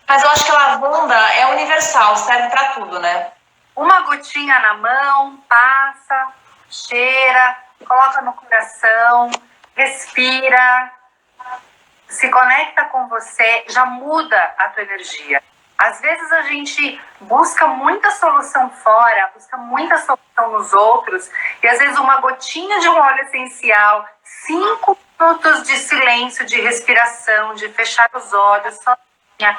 Mas eu acho que a lavanda é universal, serve para tudo, né? Uma gotinha na mão, passa, cheira, coloca no coração, respira, se conecta com você, já muda a tua energia. Às vezes a gente busca muita solução fora, busca muita solução nos outros, e às vezes uma gotinha de um óleo essencial, 5 minutos de silêncio, de respiração, de fechar os olhos, sozinha,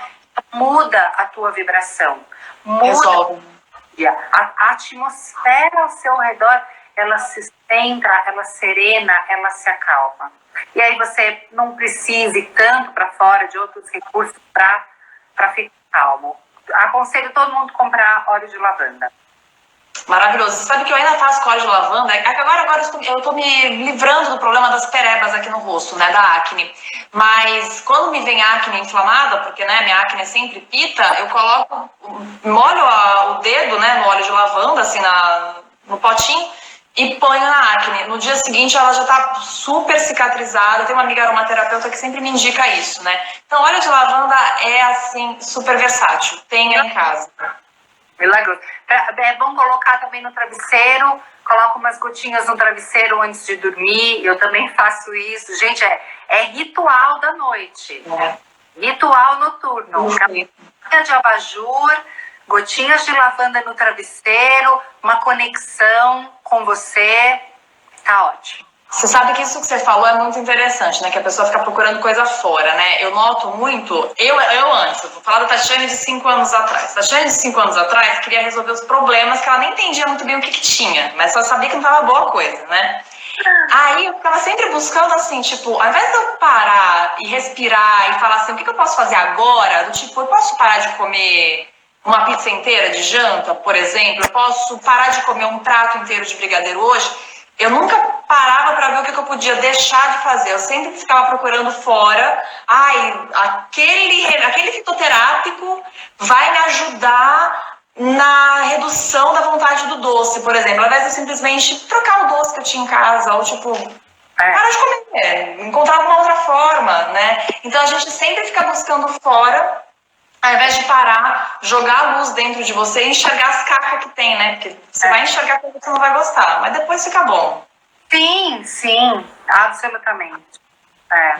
muda a tua vibração. Muda a atmosfera ao seu redor, ela se centra, ela serena, ela se acalma. E aí você não precise tanto para fora de outros recursos para ficar calmo. Aconselho todo mundo comprar óleo de lavanda. Maravilhoso. Você sabe que eu ainda faço com óleo de lavanda? Agora eu estou me livrando do problema das perebas aqui no rosto, né? Da acne. Mas quando me vem acne inflamada, porque né, minha acne é sempre pita, eu molho o dedo, né, no óleo de lavanda, assim, no potinho, e ponho na acne. No dia seguinte ela já tá super cicatrizada. Eu tenho uma amiga aromaterapeuta que sempre me indica isso, né? Então, óleo de lavanda é, assim, super versátil. Tenha em casa. Milagroso. É bom colocar também no travesseiro, coloca umas gotinhas no travesseiro antes de dormir. Eu também faço isso. Gente, é ritual da noite. Ritual noturno. Caminha de abajur, gotinhas de lavanda no travesseiro, uma conexão com você. Tá ótimo. Você sabe que isso que você falou é muito interessante, né? Que a pessoa fica procurando coisa fora, né? Eu noto muito... Eu antes, eu vou falar da Tatiane de 5 anos atrás. Tatiane de 5 anos atrás queria resolver os problemas que ela nem entendia muito bem o que tinha, mas só sabia que não tava boa coisa, né? Aí eu ficava sempre buscando assim, tipo, ao invés de eu parar e respirar e falar assim, o que eu posso fazer agora? Do tipo, eu posso parar de comer uma pizza inteira de janta, por exemplo? Eu posso parar de comer um prato inteiro de brigadeiro hoje? Eu nunca parava para ver o que eu podia deixar de fazer. Eu sempre ficava procurando fora. Aquele fitoterápico vai me ajudar na redução da vontade do doce, por exemplo. Ao invés de simplesmente trocar o doce que eu tinha em casa, ou tipo, parar de comer, encontrar alguma outra forma, né? Então a gente sempre fica buscando fora Ao invés de parar, jogar a luz dentro de você e enxergar as cacas que tem, né? Porque você vai enxergar coisa que você não vai gostar, mas depois fica bom. Sim, absolutamente.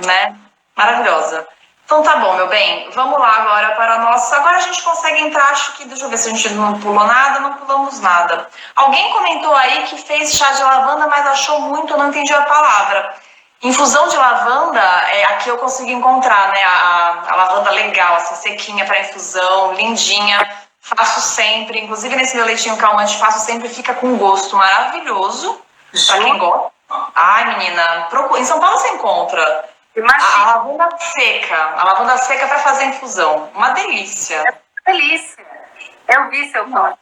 Né? Maravilhosa. Então tá bom, meu bem. Vamos lá agora para a nossa. Agora a gente consegue entrar, acho que. Deixa eu ver se a gente não pulou nada, não pulamos nada. Alguém comentou aí que fez chá de lavanda, mas achou muito, eu não entendi a palavra. Infusão de lavanda, aqui eu consigo encontrar, né? A lavanda legal, assim, sequinha para infusão, lindinha. Faço sempre, inclusive nesse meu leitinho calmante, faço sempre, fica com gosto maravilhoso. Pra quem gosta. Ai, menina, em São Paulo você encontra. A lavanda seca para fazer infusão. Uma delícia. É uma delícia. Eu vi seu post.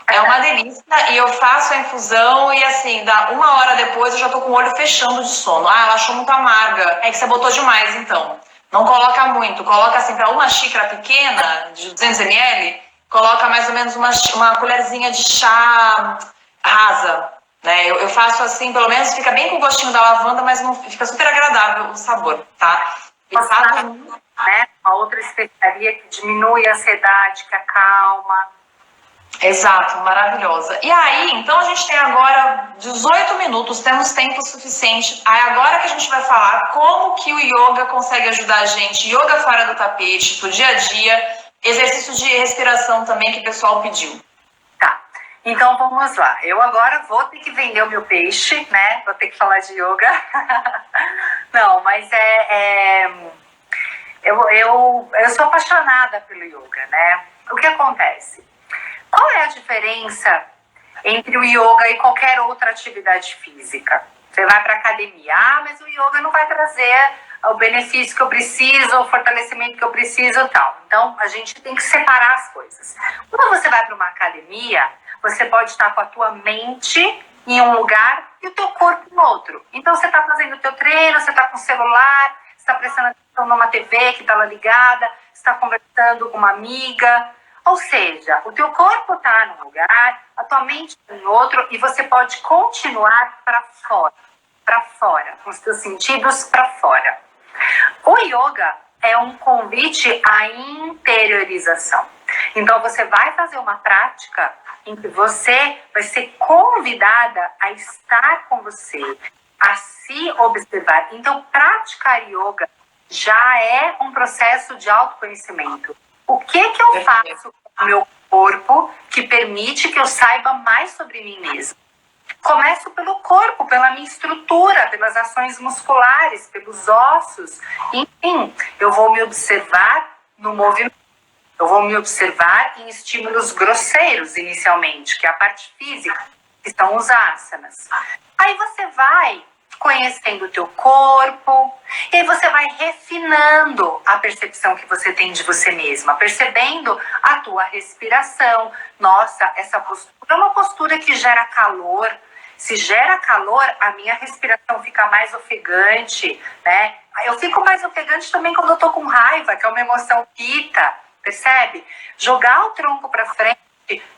É uma delícia e eu faço a infusão e assim, dá 1 hora depois eu já tô com o olho fechando de sono. Ah, ela achou muito amarga. É que você botou demais, então. Não coloca muito. Coloca assim, para uma xícara pequena, de 200 ml, coloca mais ou menos uma colherzinha de chá rasa. Né? Eu faço assim, pelo menos fica bem com o gostinho da lavanda, mas não fica super agradável o sabor, tá? Né? Uma outra especiaria que diminui a ansiedade, que acalma. Exato, maravilhosa. E aí, então a gente tem agora 18 minutos, temos tempo suficiente. Aí agora que a gente vai falar como que o yoga consegue ajudar a gente, yoga fora do tapete, pro dia a dia, exercício de respiração também que o pessoal pediu. Tá, então vamos lá. Eu agora vou ter que vender o meu peixe, né? Vou ter que falar de yoga. Não, mas eu sou apaixonada pelo yoga, né? O que acontece? Qual é a diferença entre o yoga e qualquer outra atividade física? Você vai para a academia, mas o yoga não vai trazer o benefício que eu preciso, o fortalecimento que eu preciso e tal. Então, a gente tem que separar as coisas. Quando você vai para uma academia, você pode estar com a tua mente em um lugar e o teu corpo em outro. Então, você está fazendo o teu treino, você está com o celular, você está prestando atenção numa TV que está lá ligada, você está conversando com uma amiga. Ou seja, o teu corpo está num lugar, a tua mente em outro, e você pode continuar para fora, com os teus sentidos para fora. O yoga é um convite à interiorização. Então você vai fazer uma prática em que você vai ser convidada a estar com você, a se observar. Então praticar yoga já é um processo de autoconhecimento. O que eu faço com o meu corpo que permite que eu saiba mais sobre mim mesma? Começo pelo corpo, pela minha estrutura, pelas ações musculares, pelos ossos. Enfim, eu vou me observar no movimento. Eu vou me observar em estímulos grosseiros, inicialmente, que é a parte física, que são os asanas. Aí você vai conhecendo o teu corpo, e aí você vai refinando a percepção que você tem de você mesma, percebendo a tua respiração. Nossa, essa postura é uma postura que gera calor. Se gera calor, a minha respiração fica mais ofegante, né? Eu fico mais ofegante também quando eu tô com raiva, que é uma emoção irrita, percebe? Jogar o tronco para frente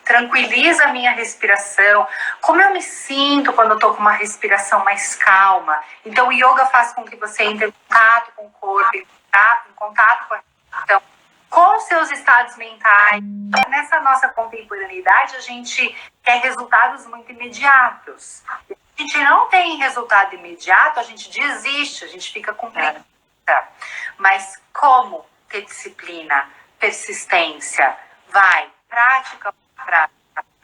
tranquiliza a minha respiração. Como eu me sinto quando eu estou com uma respiração mais calma? Então o yoga faz com que você entre em contato com o corpo, em contato com a respiração, com seus estados mentais. Nessa nossa contemporaneidade a gente quer resultados muito imediatos. Se a gente não tem resultado imediato, a gente desiste, a gente fica com preguiça. Mas como ter disciplina, persistência? Vai, prática,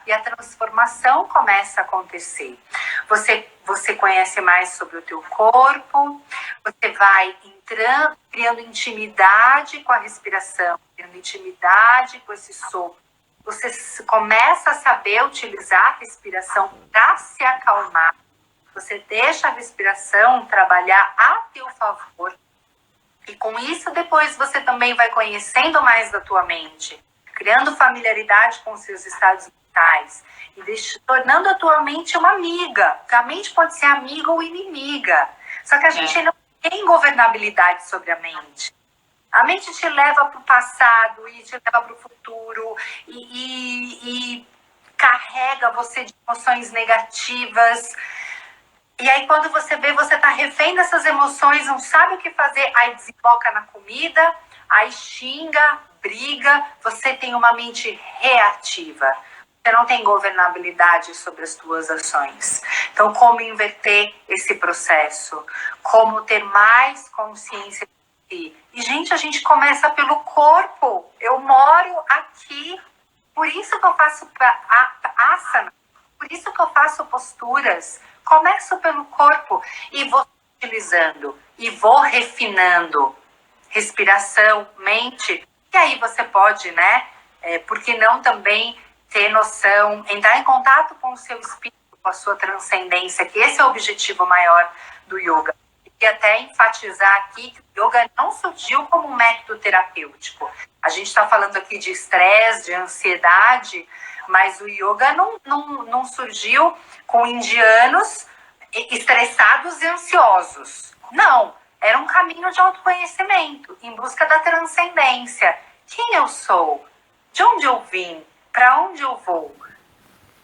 e a transformação começa a acontecer. Você conhece mais sobre o teu corpo, você vai entrando, criando intimidade com a respiração, criando intimidade com esse sopro. Você começa a saber utilizar a respiração para se acalmar. Você deixa a respiração trabalhar a teu favor. E com isso, depois você também vai conhecendo mais da tua mente, criando familiaridade com os seus estados mentais e tornando a tua mente uma amiga. Porque a mente pode ser amiga ou inimiga. Só que a gente não tem governabilidade sobre a mente. A mente te leva para o passado e te leva para o futuro e carrega você de emoções negativas. E aí quando você vê, você está refém dessas emoções, não sabe o que fazer, aí desemboca na comida, aí xinga, briga, você tem uma mente reativa. Você não tem governabilidade sobre as suas ações. Então, como inverter esse processo? Como ter mais consciência de si? E, gente, a gente começa pelo corpo. Eu moro aqui, por isso que eu faço asana, por isso que eu faço posturas. Começo pelo corpo e vou utilizando, e vou refinando. Respiração, mente. E aí você pode, né? Por que não também ter noção, entrar em contato com o seu espírito, com a sua transcendência, que esse é o objetivo maior do yoga. E até enfatizar aqui que o yoga não surgiu como um método terapêutico. A gente está falando aqui de estresse, de ansiedade, mas o yoga não surgiu com indianos estressados e ansiosos. Não, era um caminho de autoconhecimento, em busca da transcendência. Quem eu sou? De onde eu vim? Para onde eu vou?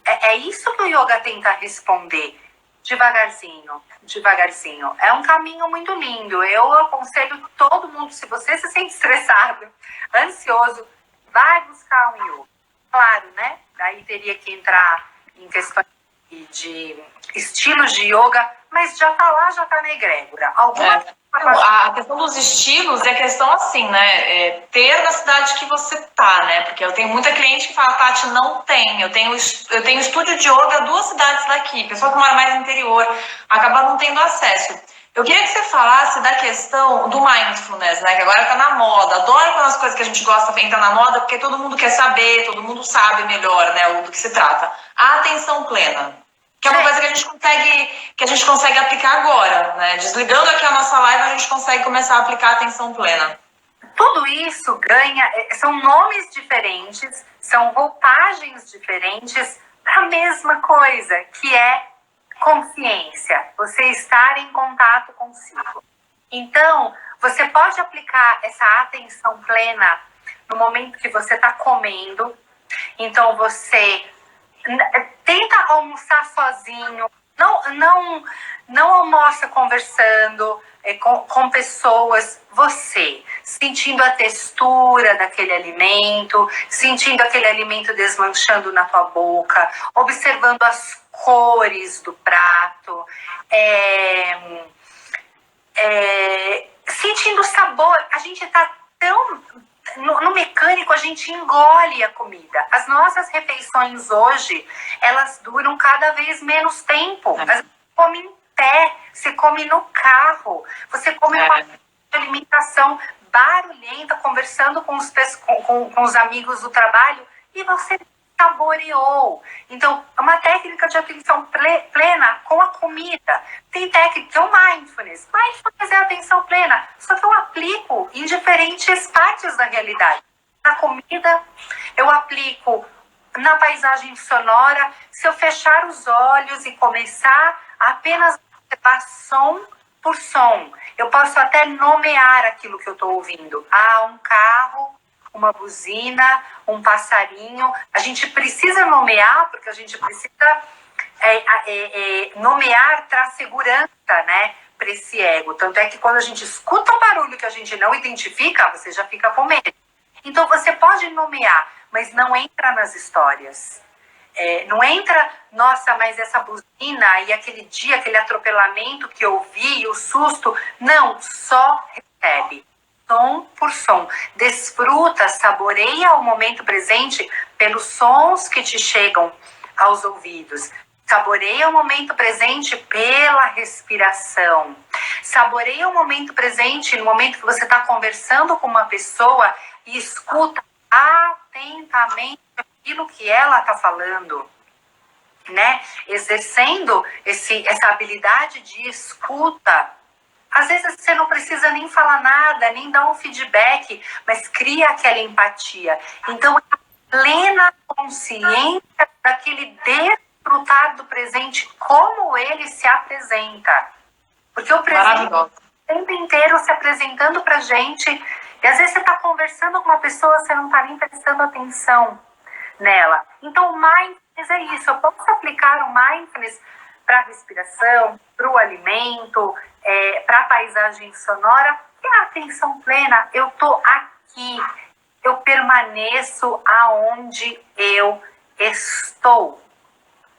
É isso que o yoga tenta responder, devagarzinho, devagarzinho. É um caminho muito lindo. Eu aconselho todo mundo, se você se sente estressado, ansioso, vai buscar um yoga. Claro, né? Daí teria que entrar em questões de estilos de yoga, mas já tá lá, já tá na egrégora. A questão dos estilos é questão assim, né? Ter na cidade que você tá, né? Porque eu tenho muita cliente que fala, Tati, não tem. Eu tenho estúdio de yoga a 2 cidades daqui. Pessoa que mora mais no interior acaba não tendo acesso. Eu queria que você falasse da questão do mindfulness, né? Que agora tá na moda. Adoro quando as coisas que a gente gosta entram na moda, porque todo mundo quer saber, todo mundo sabe melhor, né? Do que se trata. A atenção plena. Que é uma coisa que a gente consegue aplicar agora, né? Desligando aqui a nossa live, a gente consegue começar a aplicar a atenção plena. Tudo isso são nomes diferentes, são roupagens diferentes para a mesma coisa, que é consciência, você estar em contato consigo. Então, você pode aplicar essa atenção plena no momento que você está comendo. Então, você tenta almoçar sozinho, não almoça conversando com pessoas, você sentindo a textura daquele alimento, sentindo aquele alimento desmanchando na tua boca, observando as cores do prato, sentindo o sabor. A gente tá tão no mecânico, a gente engole a comida. As nossas refeições hoje, elas duram cada vez menos tempo. Você come em pé, você come no carro, você come uma alimentação barulhenta, conversando com os amigos do trabalho, e você saboreou. Então, é uma técnica de atenção plena com a comida. Tem técnica que é o mindfulness. Mindfulness é a atenção plena, só que eu aplico em diferentes partes da realidade. Na comida, eu aplico na paisagem sonora. Se eu fechar os olhos e começar a apenas observar som por som, eu posso até nomear aquilo que eu estou ouvindo. Um carro, uma buzina, um passarinho. A gente precisa nomear, porque a gente precisa nomear, traz segurança, né, para esse ego. Tanto é que quando a gente escuta um barulho que a gente não identifica, você já fica com medo. Então você pode nomear, mas não entra nas histórias. Não entra, nossa, mas essa buzina e aquele dia, aquele atropelamento que eu vi, o susto. Não, só recebe. Som por som. Desfruta, saboreia o momento presente pelos sons que te chegam aos ouvidos. Saboreia o momento presente pela respiração. Saboreia o momento presente no momento que você está conversando com uma pessoa e escuta atentamente aquilo que ela está falando, né? Exercendo essa habilidade de escuta. Às vezes você não precisa nem falar nada, nem dar um feedback, mas cria aquela empatia. Então, a plena consciência daquele desfrutar do presente, como ele se apresenta. Porque o presente o tempo inteiro se apresentando pra gente, e às vezes você tá conversando com uma pessoa, você não tá nem prestando atenção nela. Então, o mindfulness é isso. Eu posso aplicar o mindfulness para a respiração, para o alimento, para a paisagem sonora, e a atenção plena. Eu tô aqui, eu permaneço aonde eu estou.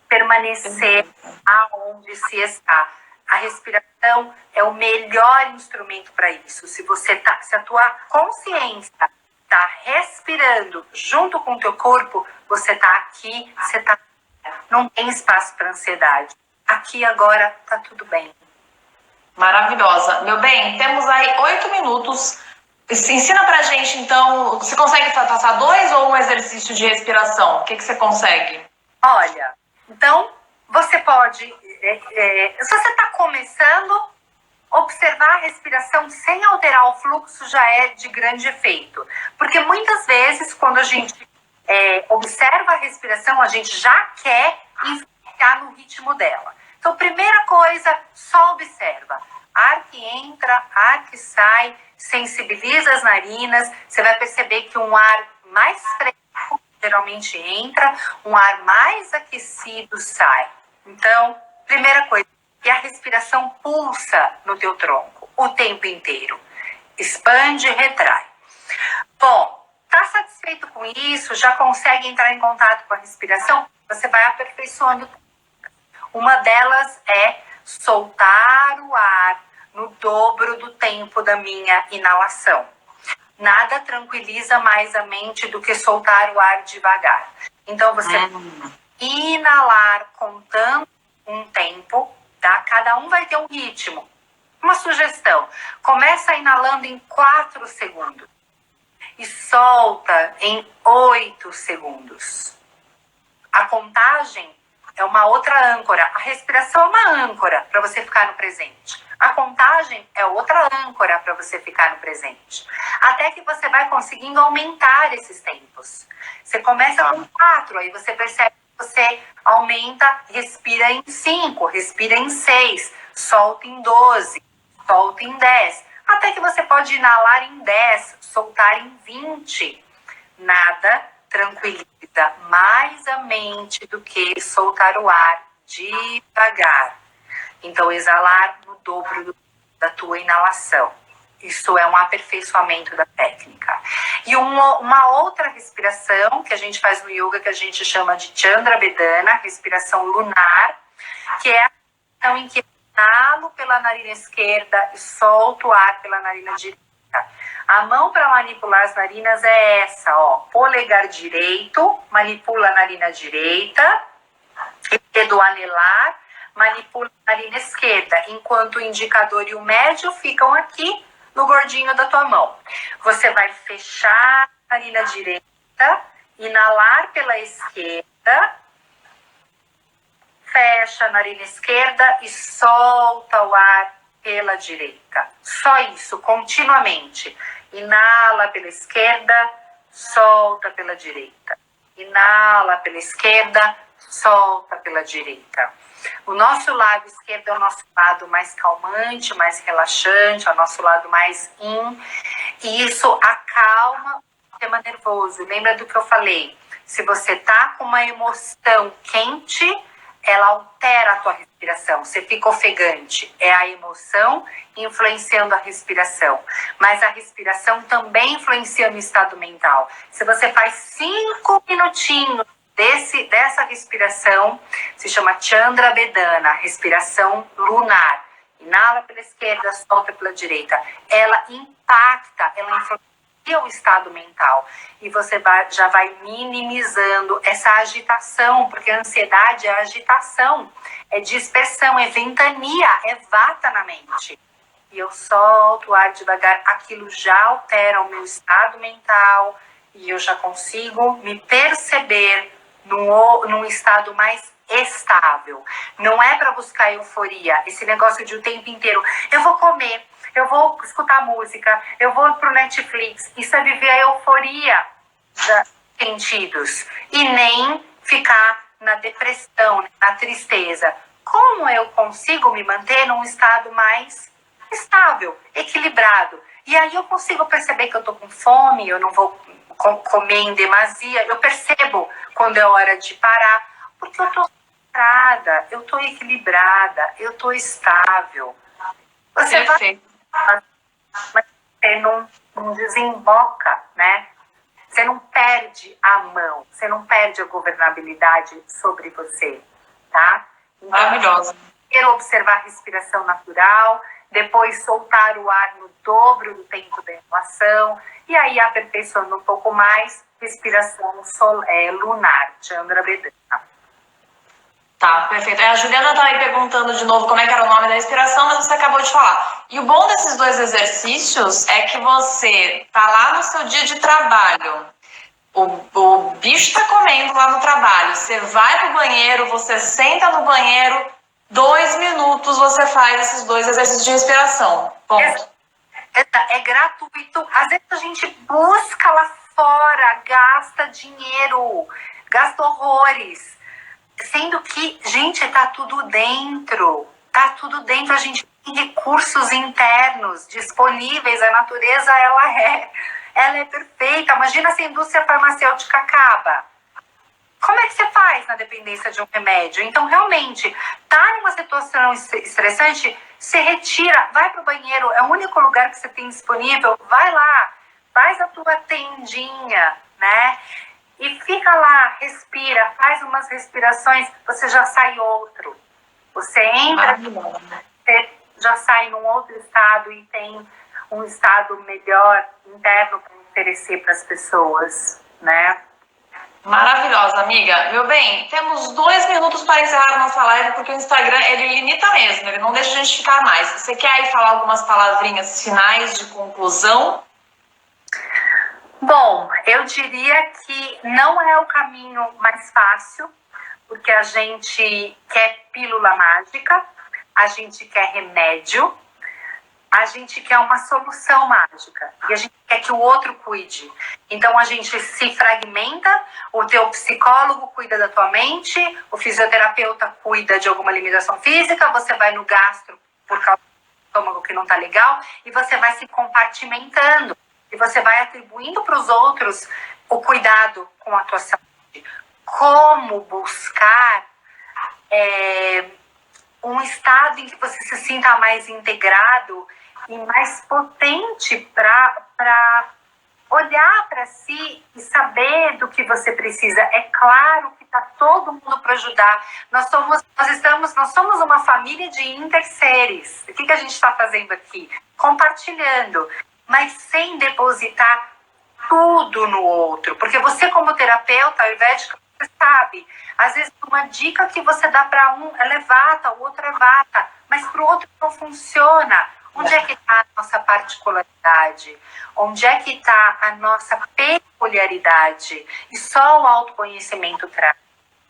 Permanecer aonde se está. A respiração é o melhor instrumento para isso. Se a tua consciência está respirando junto com o teu corpo, você está aqui, você está. Não tem espaço para ansiedade. Aqui agora tá tudo bem. Maravilhosa. Meu bem, temos aí 8 minutos. Ensina pra gente, então, você consegue passar 2 ou um exercício de respiração? O que você consegue? Olha, então, você pode, se você está começando, observar a respiração sem alterar o fluxo já é de grande efeito. Porque muitas vezes, quando a gente observa a respiração, a gente já quer influenciar no ritmo dela. Então, primeira coisa, só observa. Ar que entra, ar que sai, sensibiliza as narinas. Você vai perceber que um ar mais fresco geralmente entra, um ar mais aquecido sai. Então, primeira coisa, e a respiração pulsa no teu tronco o tempo inteiro. Expande e retrai. Bom, tá satisfeito com isso? Já consegue entrar em contato com a respiração? Você vai aperfeiçoando. Uma delas é soltar o ar no dobro do tempo da minha inalação. Nada tranquiliza mais a mente do que soltar o ar devagar. Então, você inalar contando um tempo, tá? Cada um vai ter um ritmo. Uma sugestão, começa inalando em 4 segundos e solta em 8 segundos. A contagem é uma outra âncora. A respiração é uma âncora para você ficar no presente. A contagem é outra âncora para você ficar no presente. Até que você vai conseguindo aumentar esses tempos. Você começa com 4, aí você percebe que você aumenta, respira em 5, respira em 6, solta em 12, solta em 10. Até que você pode inalar em 10, soltar em 20. Nada tranquiliza mais a mente do que soltar o ar devagar. Então, exalar no dobro da tua inalação. Isso é um aperfeiçoamento da técnica. E uma outra respiração que a gente faz no yoga, que a gente chama de Chandra Bedana, respiração lunar, que é a respiração em que eu inalo pela narina esquerda e solto o ar pela narina direita. A mão para manipular as narinas é essa, ó. Polegar direito, manipula a narina direita. E dedo anelar, manipula a narina esquerda. Enquanto o indicador e o médio ficam aqui no gordinho da tua mão. Você vai fechar a narina direita, inalar pela esquerda. Fecha a narina esquerda e solta o ar pela direita. Só isso, continuamente. Inala pela esquerda, solta pela direita. Inala pela esquerda, solta pela direita. O nosso lado esquerdo é o nosso lado mais calmante, mais relaxante, é o nosso lado mais yin. E isso acalma o sistema nervoso. Lembra do que eu falei? Se você tá com uma emoção quente, ela altera a tua respiração, você fica ofegante. É a emoção influenciando a respiração. Mas a respiração também influencia no estado mental. Se você faz 5 minutinhos dessa respiração, se chama Chandra Bedana, respiração lunar. Inala pela esquerda, solta pela direita. Ela impacta, ela influencia o estado mental e você já vai minimizando essa agitação, porque a ansiedade é agitação, é dispersão, é ventania, é vata na mente. E eu solto o ar devagar, aquilo já altera o meu estado mental e eu já consigo me perceber num estado mais estável. Não é para buscar euforia, esse negócio de o tempo inteiro, eu vou comer, eu vou escutar música, eu vou pro Netflix. Isso é viver a euforia dos sentidos. E nem ficar na depressão, na tristeza. Como eu consigo me manter num estado mais estável, equilibrado? E aí eu consigo perceber que eu tô com fome, eu não vou comer em demasia. Eu percebo quando é hora de parar, porque eu tô centrada, eu tô equilibrada, eu tô estável. Você vai, mas você não desemboca, né? Você não perde a mão, você não perde a governabilidade sobre você, tá? Então, Maravilhosa. primeiro observar a respiração natural, depois soltar o ar no dobro do tempo da inalação, e aí aperfeiçoando um pouco mais, respiração lunar, Chandra Vedana. Tá, perfeito. A Juliana tá aí perguntando de novo como é que era o nome da respiração, mas você acabou de falar. E o bom desses dois exercícios é que você tá lá no seu dia de trabalho, o bicho tá comendo lá no trabalho, você vai pro banheiro, você senta no banheiro, 2 minutos você faz esses dois exercícios de respiração. Ponto. É gratuito. Às vezes a gente busca lá fora, gasta dinheiro, gasta horrores. Sendo que, gente, tá tudo dentro. Tá tudo dentro. A gente tem recursos internos disponíveis. A natureza, ela é perfeita. Imagina se a indústria farmacêutica acaba. Como é que você faz na dependência de um remédio? Então, realmente, tá numa situação estressante, você retira, vai pro banheiro, é o único lugar que você tem disponível, vai lá, faz a tua tendinha, né? E fica lá, respira, faz umas respirações, você já sai outro. Você entra, você já sai num outro estado e tem um estado melhor interno para oferecer para as pessoas, né? Maravilhosa, amiga. Meu bem, temos 2 minutos para encerrar a nossa live, porque o Instagram, ele limita mesmo, ele não deixa a gente ficar mais. Você quer aí falar algumas palavrinhas finais de conclusão? Bom, eu diria que não é o caminho mais fácil, porque a gente quer pílula mágica, a gente quer remédio, a gente quer uma solução mágica e a gente quer que o outro cuide. Então a gente se fragmenta, o teu psicólogo cuida da tua mente, o fisioterapeuta cuida de alguma limitação física, você vai no gastro por causa do estômago que não tá legal e você vai se compartimentando e você vai atribuindo para os outros o cuidado com a tua saúde. Como buscar um estado em que você se sinta mais integrado e mais potente para olhar para si e saber do que você precisa. É claro que está todo mundo para ajudar. Nós somos uma família de interseres. O que a gente está fazendo aqui? Compartilhando, mas sem depositar tudo no outro. Porque você, como terapeuta ayurvédica, você sabe, às vezes uma dica que você dá para um é levata, o outro é vata, mas para o outro não funciona. Onde é que está a nossa particularidade? Onde é que está a nossa peculiaridade? E só o autoconhecimento traz.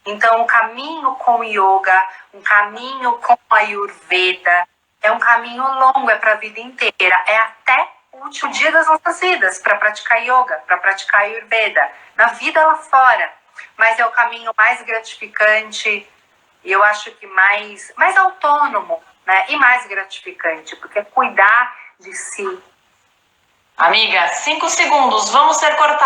Então, o caminho com o yoga, um caminho com a Ayurveda, é um caminho longo, é para a vida inteira. É até o último dia das nossas vidas para praticar yoga, para praticar Ayurveda. Na vida lá fora. Mas é o caminho mais gratificante e eu acho que mais autônomo, né? E mais gratificante, porque cuidar de si. Amiga, 5 segundos, vamos ser cortados.